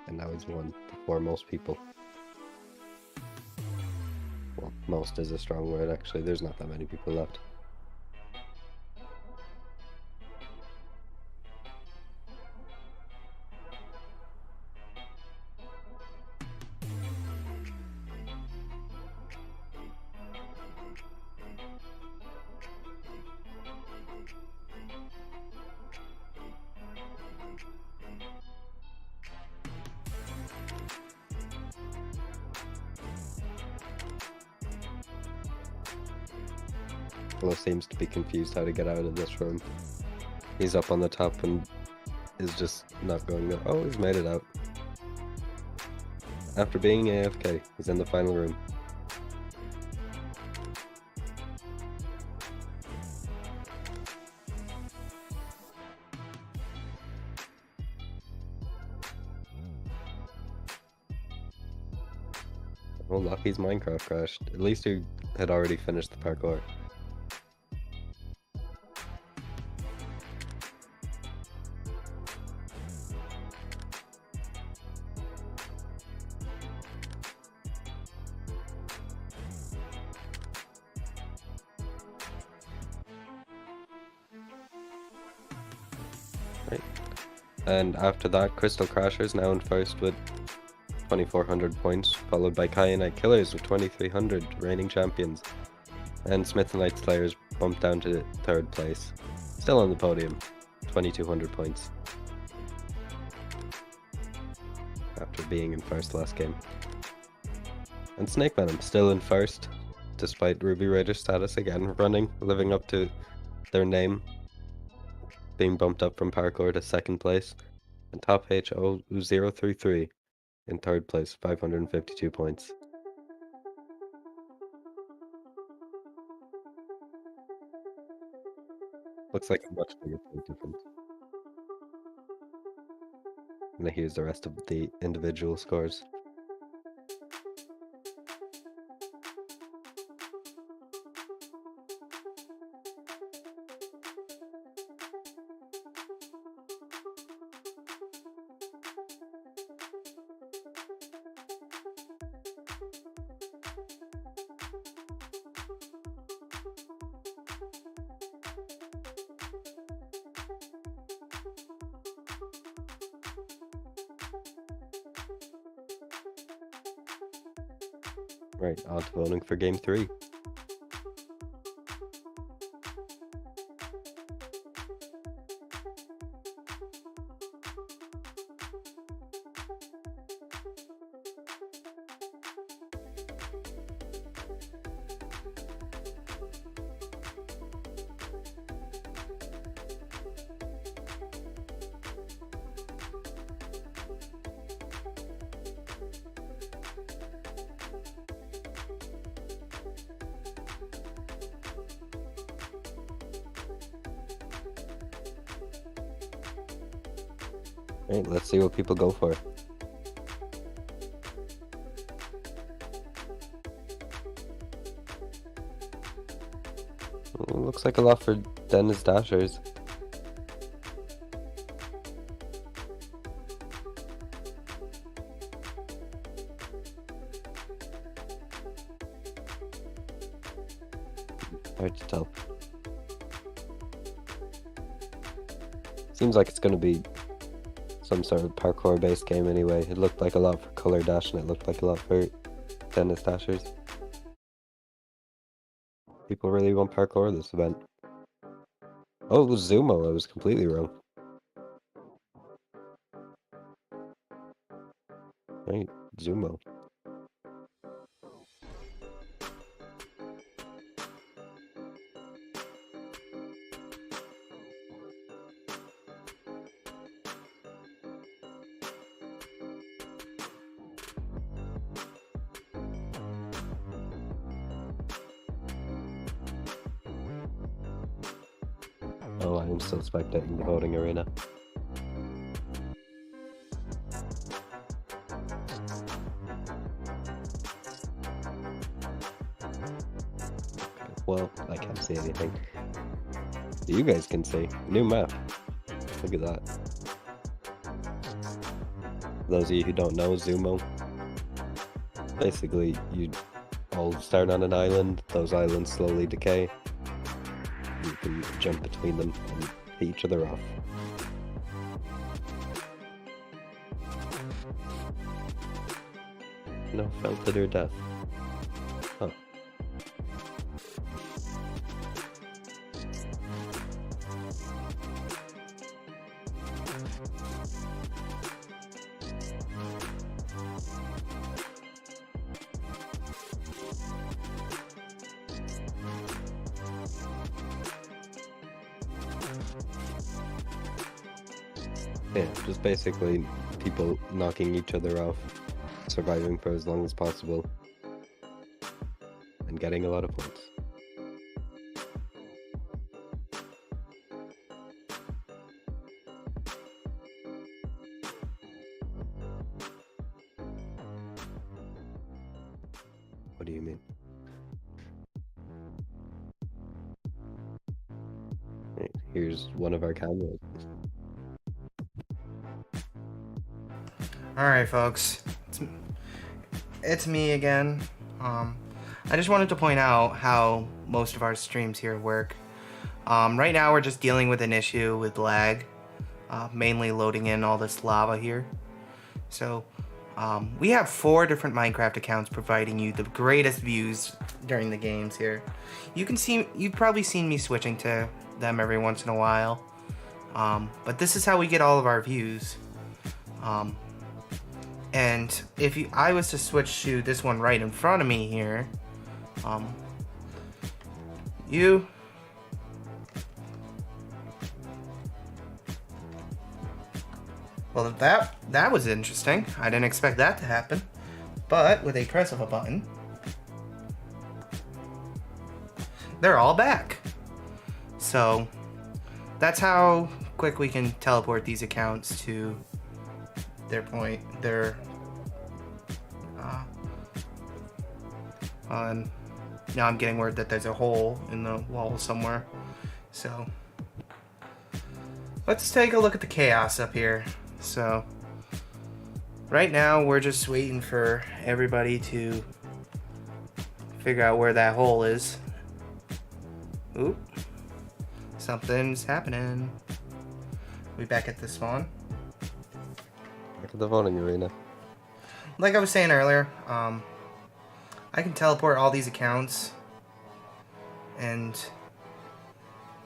And now he's won before most people. Well, most is a strong word actually, there's not that many people left. Flo seems to be confused how to get out of this room. He's up on the top and is just not going there. Oh, he's made it out. After being AFK, he's in the final room. Oh, Lucky's Minecraft crashed. At least he had already finished the parkour. Right. And after that, Crystal Crashers now in first with 2,400 points, followed by Kyanite Killers with 2,300, reigning champions. And Smith and Knight Slayers bumped down to 3rd place. Still on the podium, 2,200 points. After being in first last game. And Snake Venom still in first, despite Ruby Raider status again, running, living up to their name. Being bumped up from parkour to 2nd place. And Top HO033 in 3rd place, 552 points. Looks like a much bigger point difference. And here's the rest of the individual scores. Right, on to voting for Game 3. Right, let's see what people go for. Looks like a lot for Dennis Dashers. Hard to tell. Seems like it's going to be some sort of parkour based game anyway. It looked like a lot for Color Dash and it looked like a lot for Dennis Dashers. People really want parkour this event. Oh, it was Zumo. I was completely wrong. Right, Zumo. Oh, I am still spectating the voting arena. Well, I can't see anything. You guys can see. New map. Look at that. For those of you who don't know, Zumo. Basically, you all start on an island. Those islands slowly decay. You can jump between them and hit each other off. No, fell to their death. Huh. Yeah, just basically people knocking each other off, surviving for as long as possible, and getting a lot of points. What do you mean? Right, here's one of our cameras. Alright, folks. It's me again. I just wanted to point out how most of our streams here work. Right now we're just dealing with an issue with lag. Mainly loading in all this lava here. So, we have 4 different Minecraft accounts providing you the greatest views during the games here. You've probably seen me switching to them every once in a while. But this is how we get all of our views. And if I was to switch to this one right in front of me here, well, that was interesting. I didn't expect that to happen. But with a press of a button, they're all back. So that's how quick we can teleport these accounts to their now I'm getting word that there's a hole in the wall somewhere. So let's take a look at the chaos up here. So right now we're just waiting for everybody to figure out where that hole is. Oop. Something's happening. We back at the spawn? Back at the voting arena. Like I was saying earlier, I can teleport all these accounts and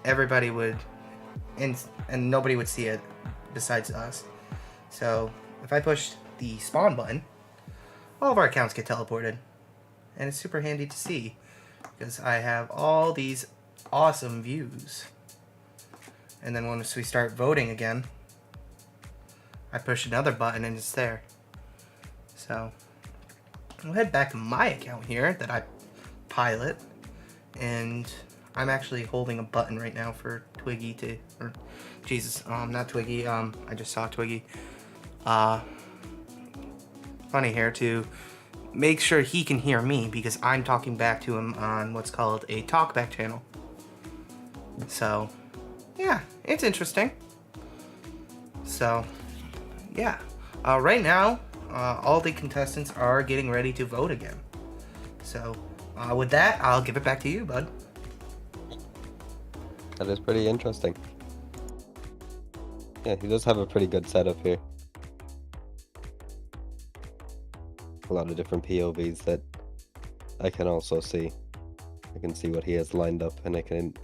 everybody would and nobody would see it besides us. So if I push the spawn button, all of our accounts get teleported. And it's super handy to see because I have all these awesome views. And then once we start voting again, I push another button and it's there. So I'll head back to my account here that I pilot, and I'm actually holding a button right now for Twiggy to, or Jesus, not Twiggy, I just saw Twiggy, Funny here, to make sure he can hear me because I'm talking back to him on what's called a talkback channel. So yeah, it's interesting. So yeah, right now all the contestants are getting ready to vote again. So with that, I'll give it back to you, bud. That is pretty interesting. Yeah, he does have a pretty good setup here. A lot of different POVs that I can also see. I can see what he has lined up and I can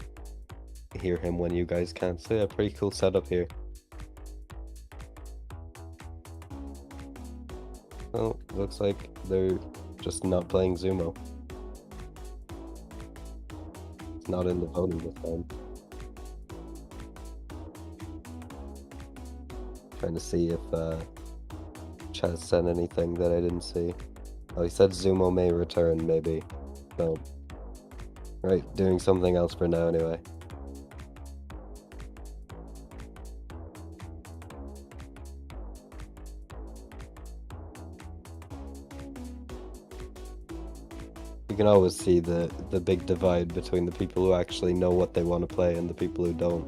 hear him when you guys can't. So yeah, pretty cool setup here. Well, looks like they're just not playing Zumo. It's not in the voting this time. Trying to see if Chaz said anything that I didn't see. Oh, he said Zumo may return, maybe. No. Right, doing something else for now anyway. You can always see the big divide between the people who actually know what they want to play and the people who don't.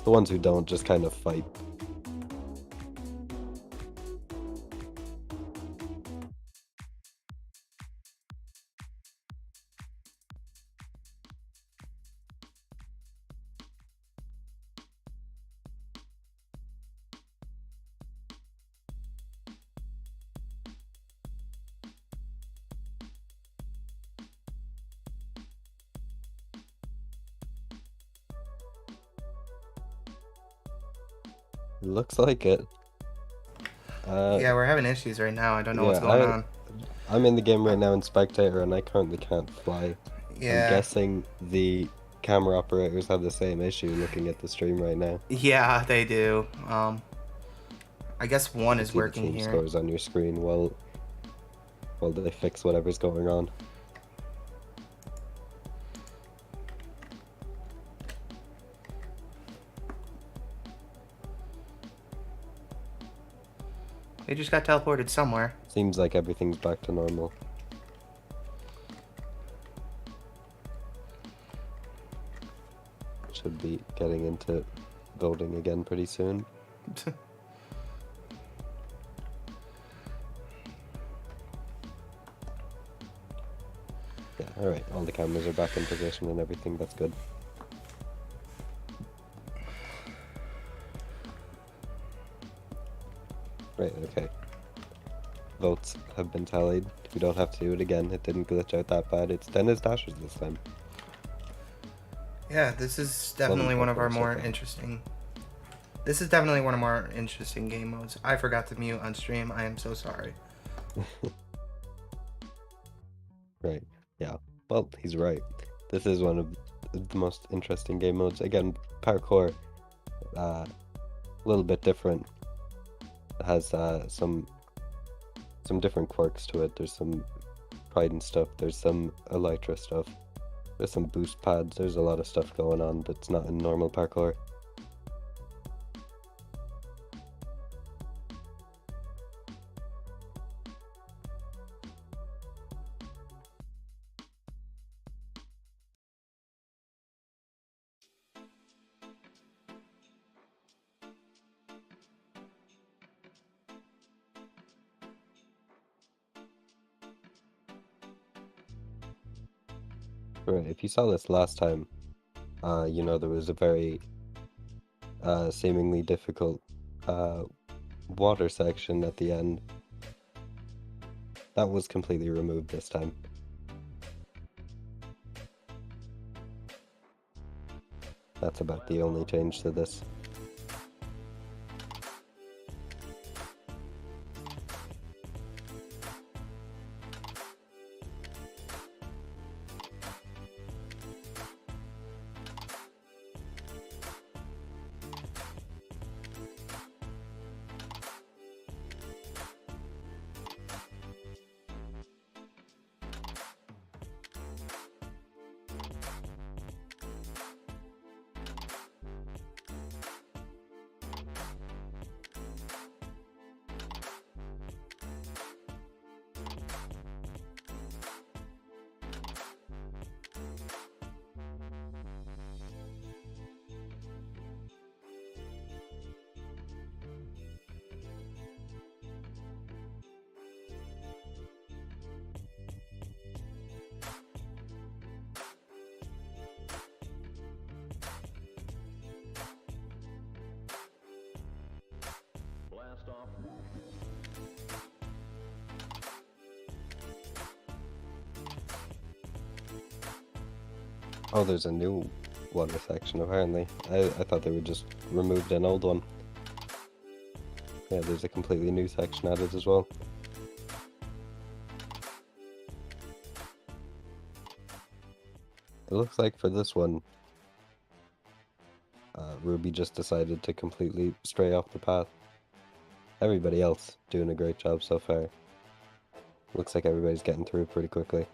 The ones who don't just kind of fight. Looks like it. Yeah, we're having issues right now. I don't know what's going on. I'm in the game right now in spectator and I currently can't fly. Yeah. I'm guessing the camera operators have the same issue looking at the stream right now. Yeah, they do. I guess one is working the team here. scores on your screen while they fix whatever's going on. They just got teleported somewhere. Seems like everything's back to normal. should be getting into voting again pretty soon. Yeah, alright, all the cameras are back in position and everything, that's good. Right, okay. Votes have been tallied. We don't have to do it again. It didn't glitch out that bad. It's Dennis Dashers this time. Yeah, this is definitely one of our more interesting. This is definitely one of our interesting game modes. I forgot to mute on stream. I am so sorry. Right, yeah. Well, he's right. This is one of the most interesting game modes. Again, parkour, a little bit different. It has some different quirks to it. There's some pride and stuff. There's some elytra stuff. There's some boost pads. There's a lot of stuff going on that's not in normal parkour. Right, if you saw this last time, you know there was a very seemingly difficult water section at the end. That was completely removed this time. That's about the only change to this. Blast off. Oh, there's a new water section apparently. I thought they would just removed an old one. Yeah, there's a completely new section added as well. It looks like for this one, Ruby just decided to completely stray off the path. Everybody else doing a great job so far. Looks like everybody's getting through pretty quickly.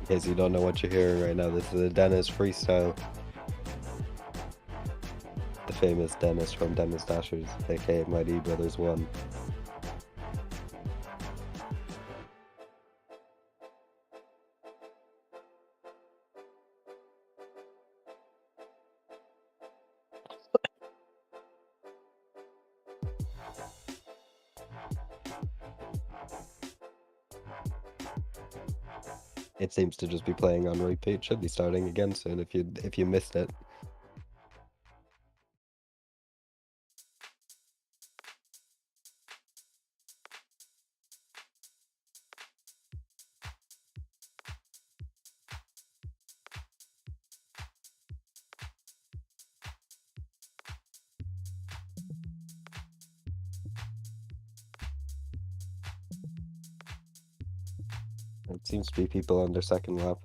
In case you don't know what you're hearing right now, this is a Dennis freestyle. The famous Dennis from Dennis Dashers, aka Mighty Brothers 1. It seems to just be playing on repeat. Should be starting again soon if you missed it. It seems to be people on their second lap.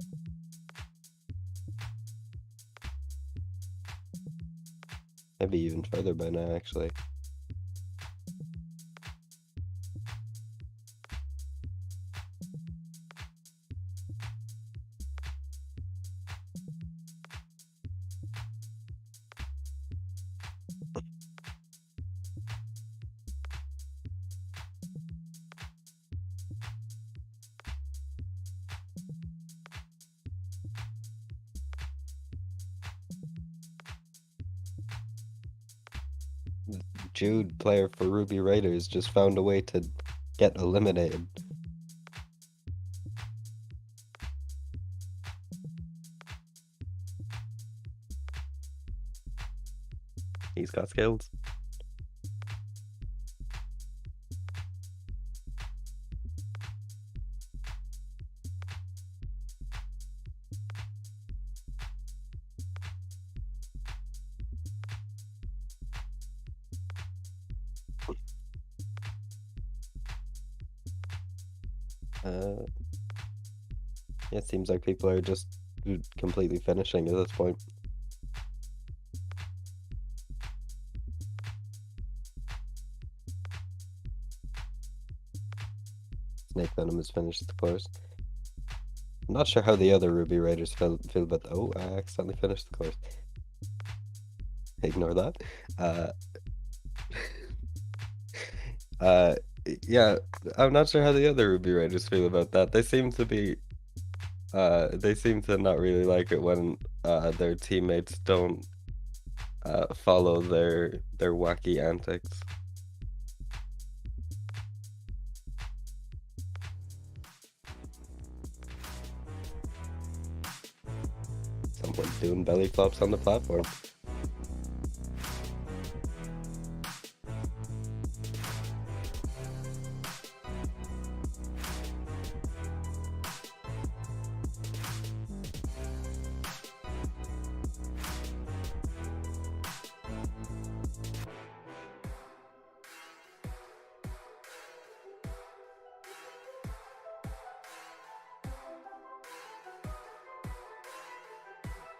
Maybe even further by now, actually. Jude, player for Ruby Raiders, just found a way to get eliminated. He's got skills. Yeah, it seems like people are just completely finishing at this point. Snake Venom has finished the course. I'm not sure how the other Ruby Raiders feel about. Oh, I accidentally finished the course. Ignore that. Yeah, I'm not sure how the other Ruby Raiders feel about that. They seem to not really like it when their teammates don't follow their wacky antics. Someone doing belly flops on the platform.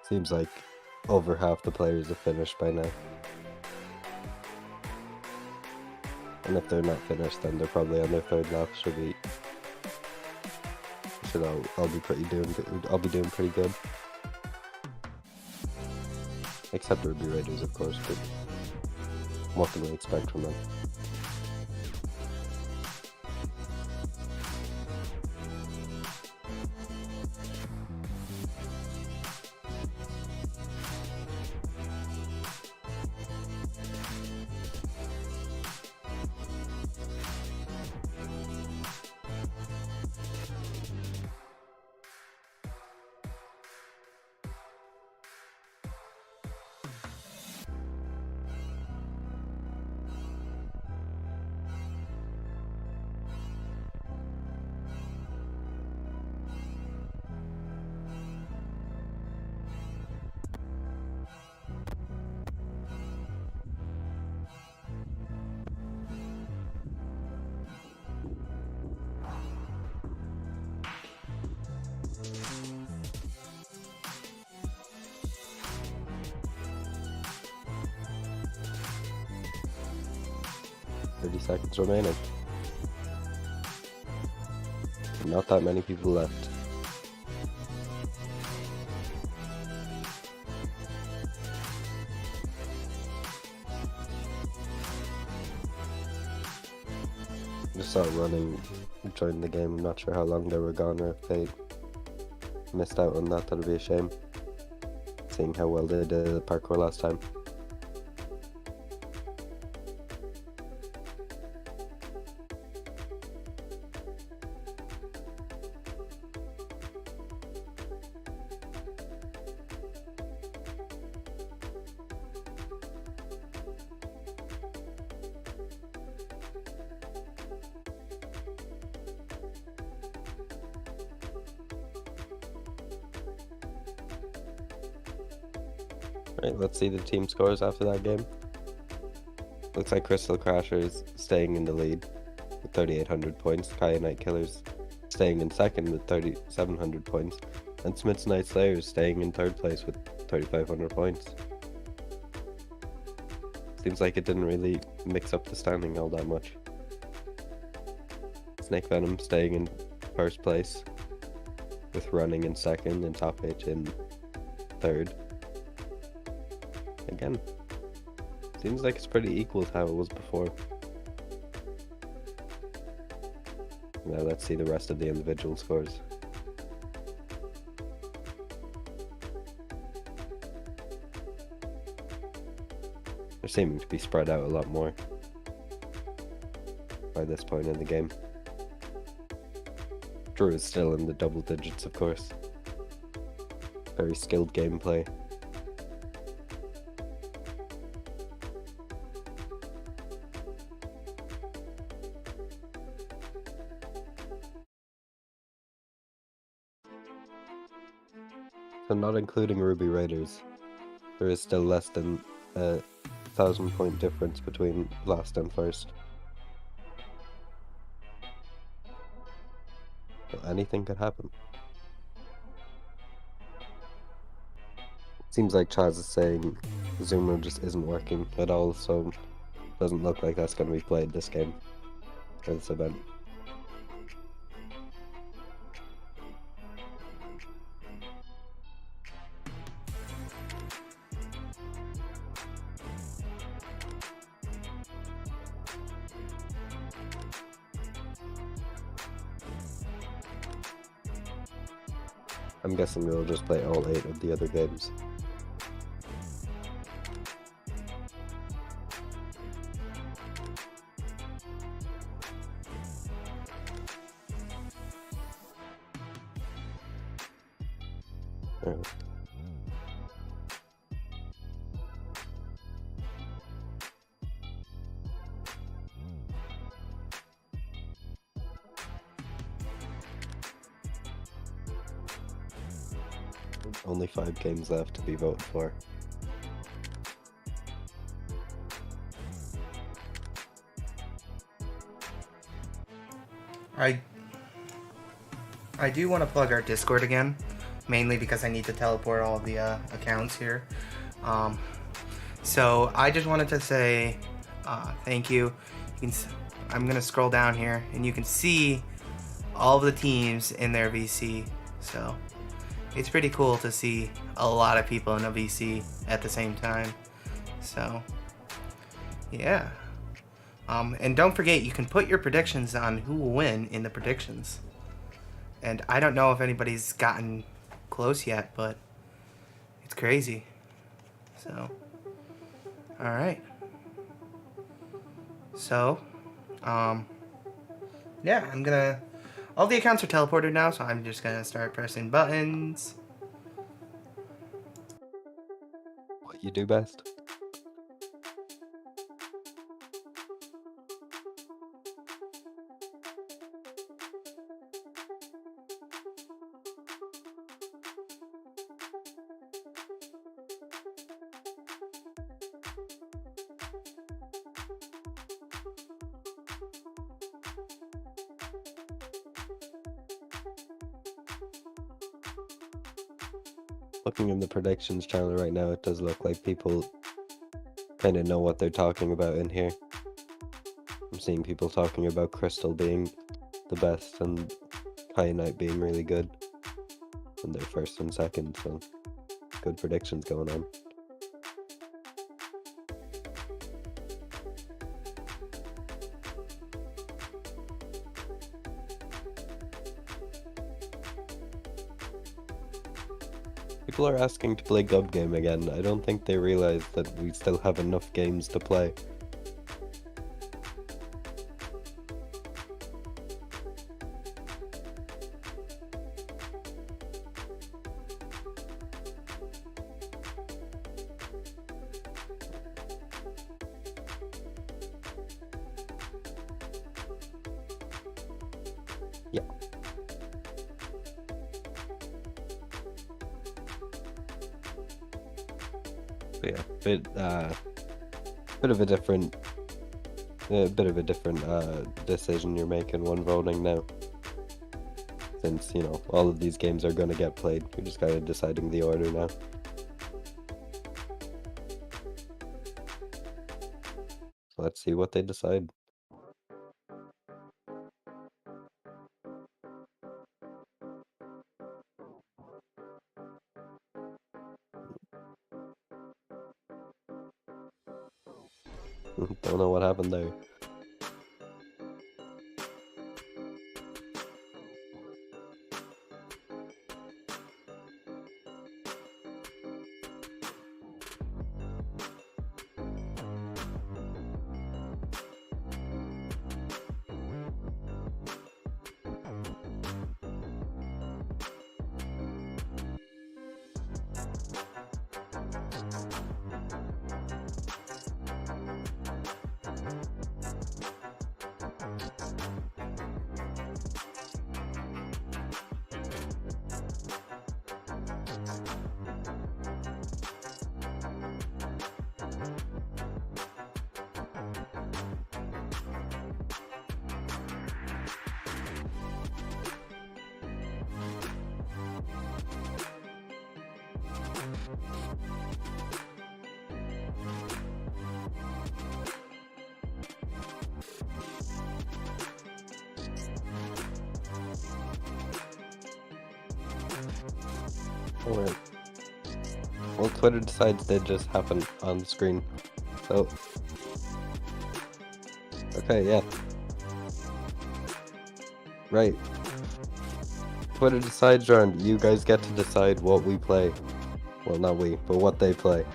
Seems like over half the players have finished by now. And if they're not finished, then they're probably on their third lap. I'll be doing pretty good. Except Ruby Raiders, of course, but what can we expect from them? Seconds remaining. Not that many people left. Just saw running, joined the game. I'm not sure how long they were gone, or if they missed out on that. That'd be a shame, seeing how well they did the parkour last time. Right, let's see the team scores after that game. Looks like Crystal Crasher is staying in the lead with 3,800 points. Kaya Night Killers staying in second with 3,700 points. And Smith's Night Slayer is staying in third place with 3,500 points. Seems like it didn't really mix up the standing all that much. Snake Venom staying in first place with Running in second and Top H in third. Again, seems like it's pretty equal to how it was before. Now let's see the rest of the individual scores. They're seeming to be spread out a lot more by this point in the game. Drew is still in the double digits, of course. Very skilled gameplay. So not including Ruby Raiders, there is still less than a 1,000-point difference between last and first. So anything could happen. Seems like Chaz is saying Zoomer just isn't working at all, so doesn't look like that's going to be played this game, or this event. I'm guessing we'll just play all 8 of the other games. Alright. Only 5 games left to be voted for. I do want to plug our Discord again, mainly because I need to teleport all the accounts here. So I just wanted to say thank you. I'm gonna scroll down here, and you can see all of the teams in their VC. So it's pretty cool to see a lot of people in a VC at the same time. So yeah. And don't forget, you can put your predictions on who will win in the predictions. And I don't know if anybody's gotten close yet, but it's crazy. So, alright. So, yeah, all the accounts are teleported now, so I'm just gonna start pressing buttons. What you do best. Looking in the predictions channel right now, it does look like people kind of know what they're talking about in here. I'm seeing people talking about Crystal being the best and Kyanite being really good. And they're first and second, so good predictions going on. People are asking to play Gub Game again. I don't think they realize that we still have enough games to play. Yeah. But yeah, bit of a different decision you're making when voting now. Since, you know, all of these games are going to get played. You're just kind of deciding the order now. So let's see what they decide. Don't know what happened there. Alright. Well, Twitter decides did just happen on the screen. So, okay, yeah. Right. Twitter decides round. You guys get to decide what we play. Well, not we, but what they play.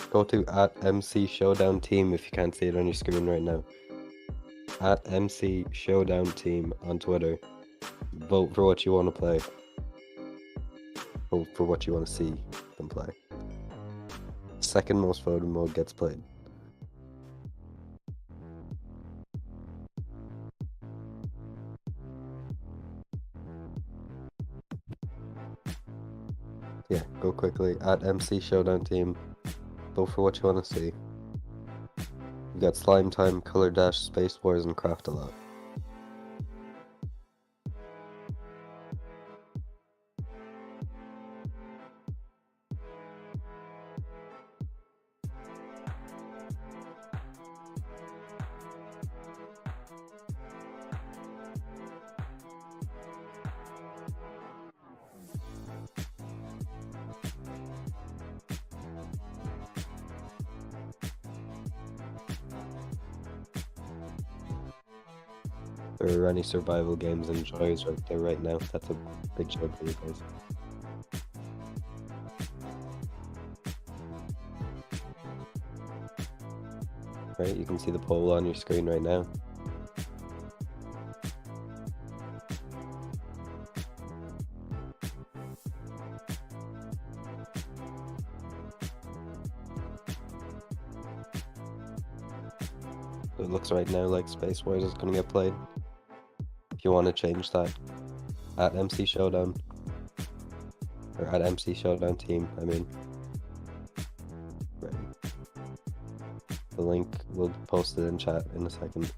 Go to @MC Showdown Team if you can't see it on your screen right now. @MC Showdown Team on Twitter. Vote for what you want to play. Vote for what you want to see them play. Second most voted mode gets played. Yeah, go quickly. @MC Showdown Team. Vote for what you want to see. We got Slime Time, Color Dash, Space Wars, and Craft a Lot. If there are any survival games and joys right there right now, that's a big show for you guys. Right, you can see the poll on your screen right now. It looks right now like Space Wars is going to get played. If you want to change that, @MC Showdown. Or @MC Showdown Team, I mean. Right. The link, we'll post it in chat in a second.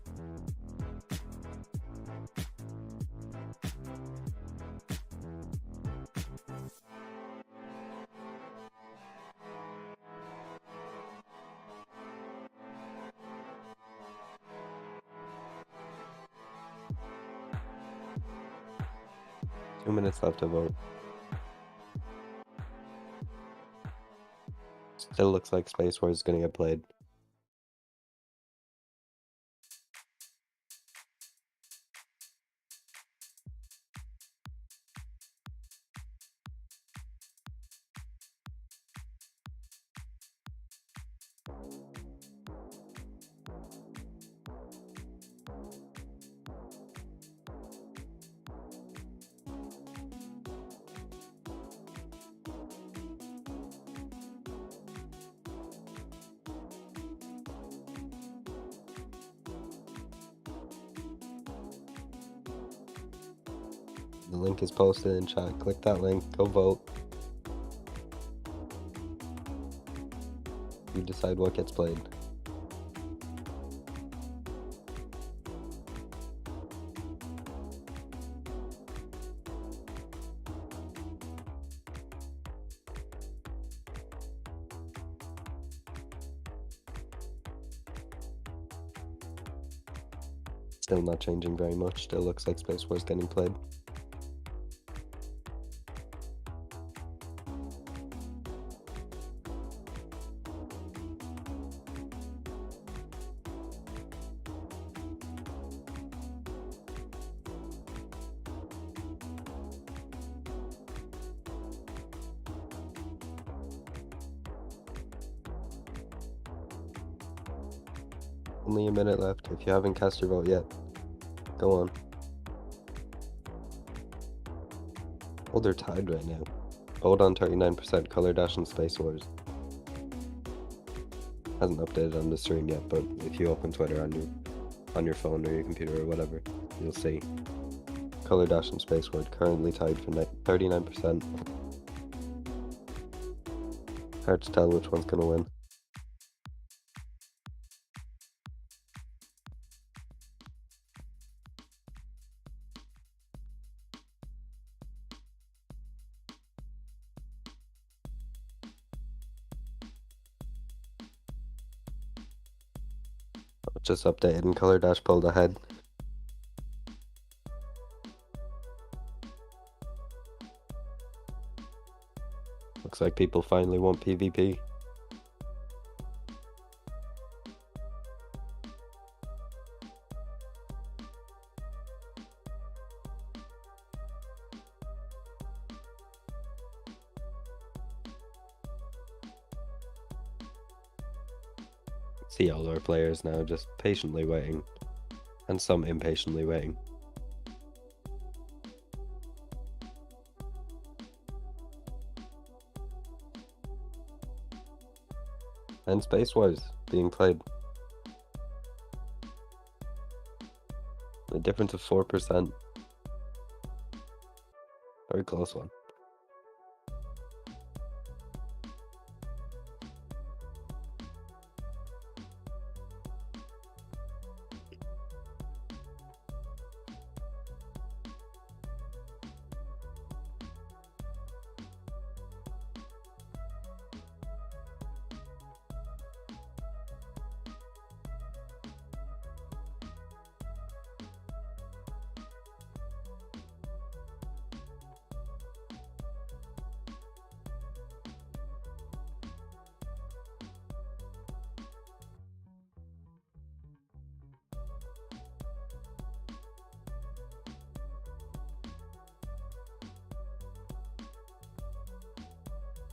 Two minutes left to vote. Still looks like Space Wars is going to get played. The link is posted in chat. Click that link, go vote. decide what gets played. Still not changing very much, still looks like Space War's getting played. Only a minute left. If you haven't cast your vote yet, go on. Oh, they're tied right now. Vote on 39%, Color Dash and Space Wars. Hasn't updated on the stream yet, but if you open Twitter on your phone or your computer or whatever, you'll see Color Dash and Space Wars currently tied for 39%. Hard to tell which one's gonna win. Just updated and Color Dash pulled ahead. Looks like people finally want PvP. See all our players now just patiently waiting, and some impatiently waiting. And Space Wars being played. A difference of 4%. Very close one.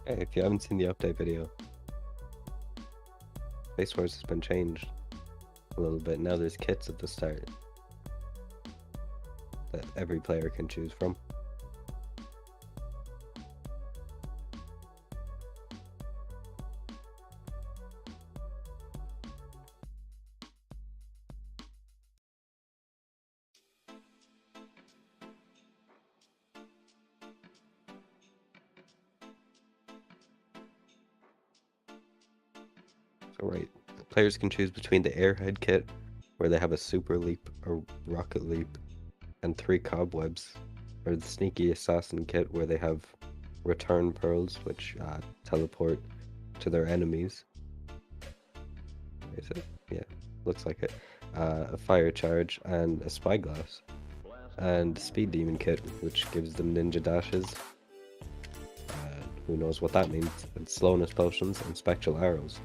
Hey, if you haven't seen the update video, Space Wars has been changed a little bit. Now there's kits at the start that every player can choose from. So right, players can choose between the Airhead kit, where they have a Super Leap, a Rocket Leap, and 3 Cobwebs, or the Sneaky Assassin kit, where they have Return Pearls, which teleport to their enemies. Is it? Yeah, looks like it. A Fire Charge and a Spyglass. And Speed Demon kit, which gives them Ninja Dashes. Who knows what that means? And Slowness Potions and Spectral Arrows.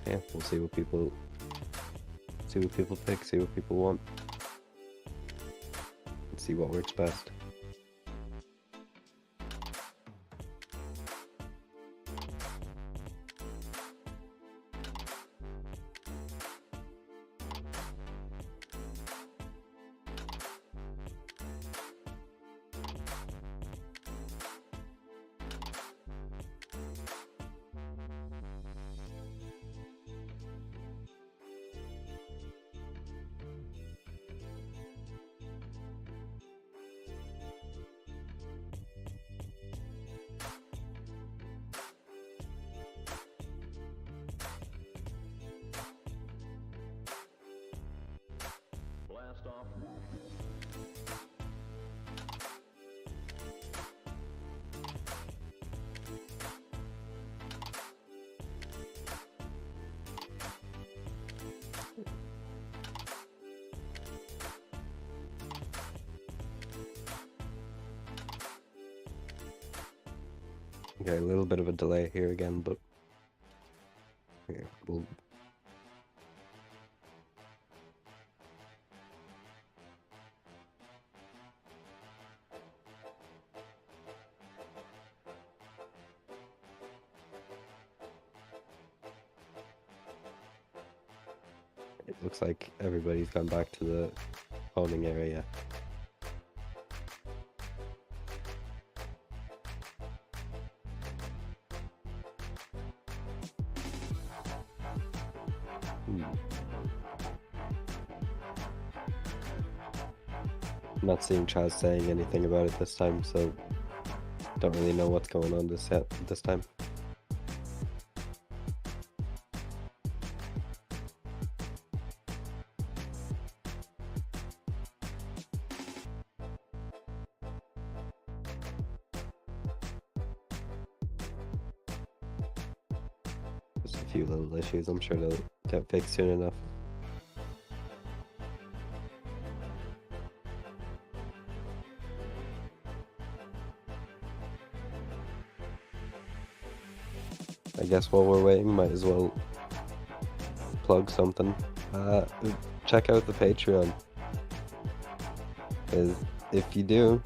Yeah, we'll see what people pick, see what people want, and see what works best. Okay, a little bit of a delay here again, but yeah, we'll... It looks like everybody's gone back to the holding area. I'm not seeing Chaz saying anything about it this time, so don't really know what's going on this time. Just a few little issues. I'm sure they'll get fixed soon enough. I guess while we're waiting, might as well plug something. Check out the Patreon. Because if you do,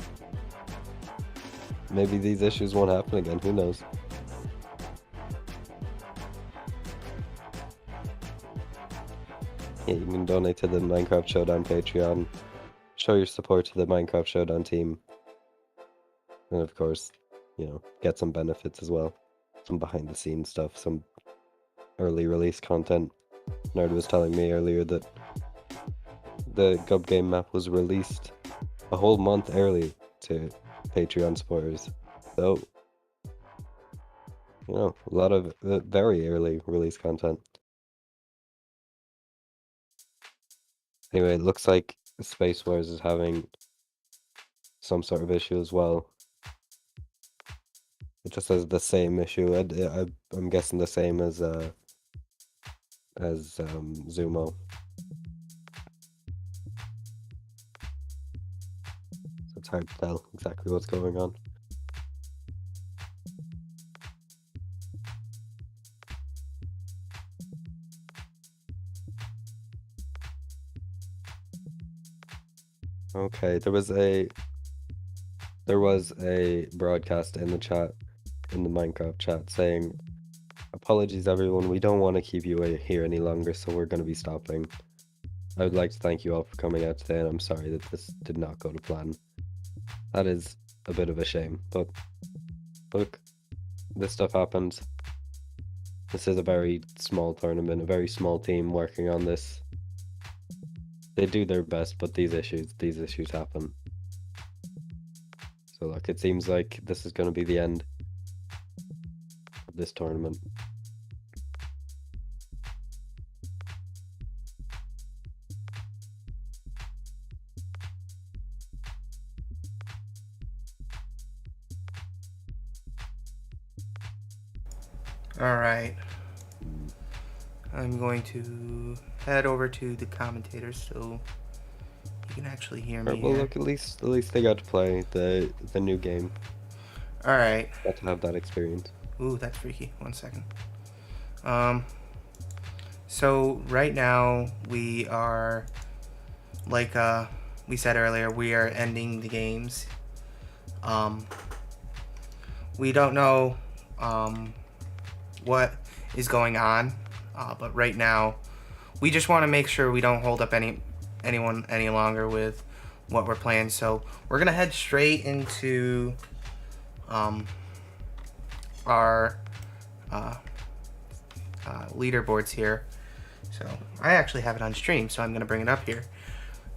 maybe these issues won't happen again. Who knows? Yeah, you can donate to the Minecraft Showdown Patreon. Show your support to the Minecraft Showdown team. And of course, you know, get some benefits as well. Some behind the scenes stuff, some early release content. Nerd was telling me earlier that the Gub Game map was released a whole month early to Patreon supporters. So, you know, a lot of very early release content. Anyway, it looks like Space Wars is having some sort of issue as well. It just says the same issue. I'm guessing the same as Zumo. So it's hard to tell exactly what's going on. Okay, there was a broadcast in the chat, in the Minecraft chat, saying, "Apologies everyone, we don't want to keep you here any longer, so we're going to be stopping. I would like to thank you all for coming out today, and I'm sorry that this did not go to plan." That is a bit of a shame, but look, this stuff happens. This is a very small tournament, a very small team working on this. They do their best, but these issues happen. So look, it seems like this is going to be the end of this tournament. Alright. I'm going to head over to the commentators so you can actually hear me. Well, look, at least they got to play the new game. Alright. Got to have that experience. Ooh, that's freaky. 1 second. So right now we are, like we said earlier, we are ending the games. We don't know what is going on, but right now we just want to make sure we don't hold up anyone any longer with what we're playing. So we're gonna head straight into our leaderboards here. So I actually have it on stream, so I'm gonna bring it up here.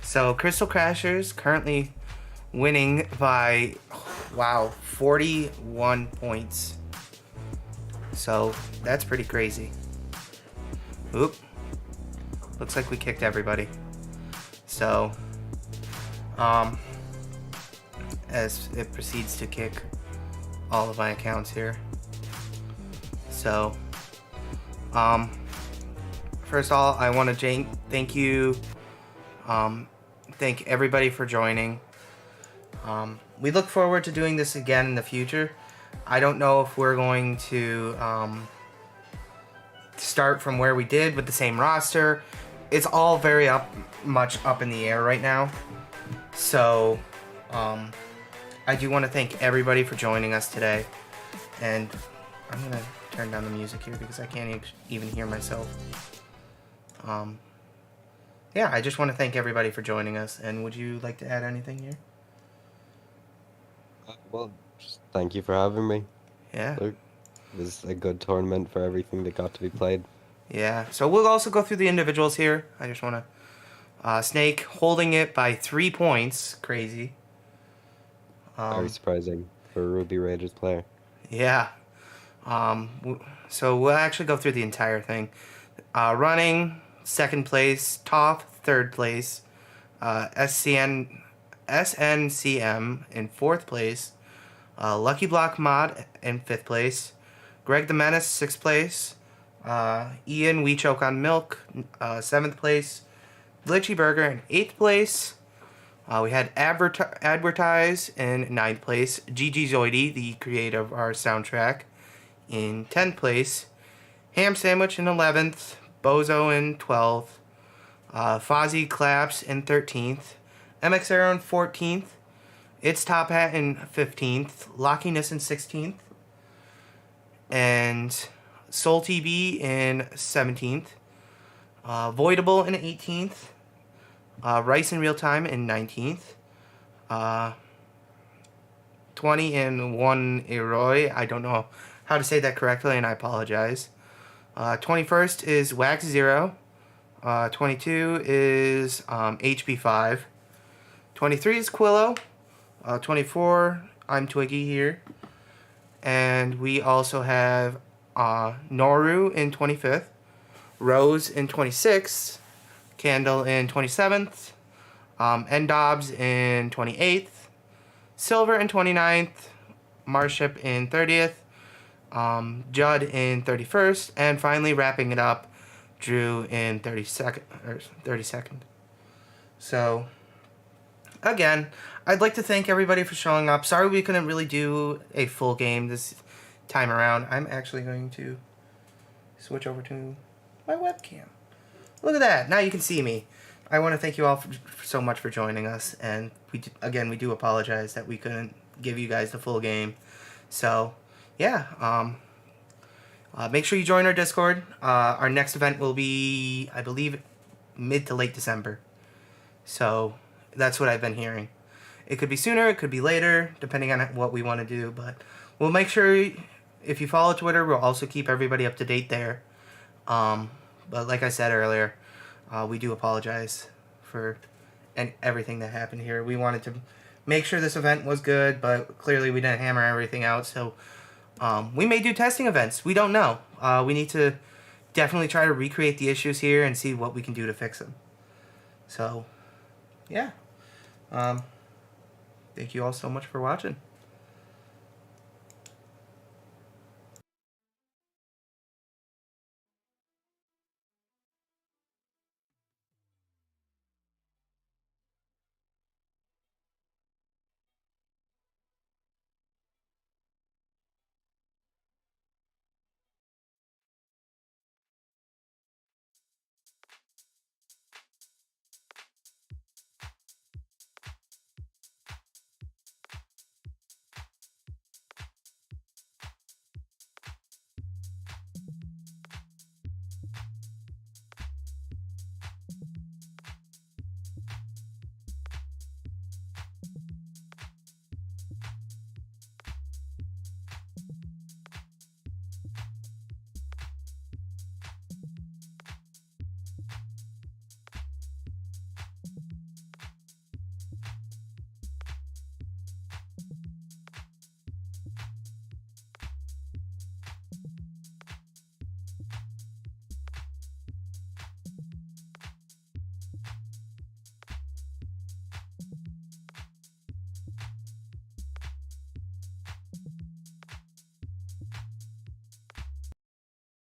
So Crystal Crashers currently winning by, wow, 41 points. So that's pretty crazy. Oop. Looks like we kicked everybody. So, as it proceeds to kick all of my accounts here. So, first of all, I want to thank you, thank everybody for joining. We look forward to doing this again in the future. I don't know if we're going to start from where we did with the same roster. It's all very much up in the air right now. So, I do want to thank everybody for joining us today. And I'm going to turn down the music here because I can't even hear myself. Yeah, I just want to thank everybody for joining us. And would you like to add anything here? Well, just thank you for having me. Yeah. It was a good tournament for everything that got to be played. Yeah. So we'll also go through the individuals here. I just want to... Snake holding it by 3 points. Crazy. Very surprising for a Ruby Raiders player. Yeah. So we'll actually go through the entire thing. Running, 2nd place. Toph, 3rd place. SNCM in 4th place. Lucky Block Mod in 5th place. Greg the Menace, 6th place. Ian We Choke on Milk, 7th place. Glitchy Burger in 8th place. We had Advertise in 9th place. Gigi Zoidy, the creator of our soundtrack, in 10th place. Ham Sandwich in 11th. Bozo in 12th. Fozzie Claps in 13th. MX Arrow in 14th. It's Top Hat in 15th. Lockiness in 16th. And Soul TB in 17th. Voidable in 18th. Rice in Real Time in 19th. 20 in 1 Eroi. I don't know how to say that correctly, and I apologize. 21st is Wax Zero. 22 is HB5. 23 is Quillo. 24, I'm Twiggy here. And we also have Noru in 25th. Rose in 26th. Candle in 27th. N-Dobbs in 28th. Silver in 29th. Marship in 30th. Judd in 31st. And finally, wrapping it up, Drew in 32nd. So, again, I'd like to thank everybody for showing up. Sorry we couldn't really do a full game this time around. I'm actually going to switch over to my webcam. Look at that. Now you can see me. I want to thank you all so much for joining us. And we do apologize that we couldn't give you guys the full game. So, yeah. Make sure you join our Discord. Our next event will be, I believe, mid to late December. So, that's what I've been hearing. It could be sooner, it could be later, depending on what we want to do. But we'll make sure, if you follow Twitter, we'll also keep everybody up to date there. But like I said earlier, we do apologize for everything that happened here. We wanted to make sure this event was good, but clearly we didn't hammer everything out. So we may do testing events. We don't know. We need to definitely try to recreate the issues here and see what we can do to fix them. So, yeah. Thank you all so much for watching.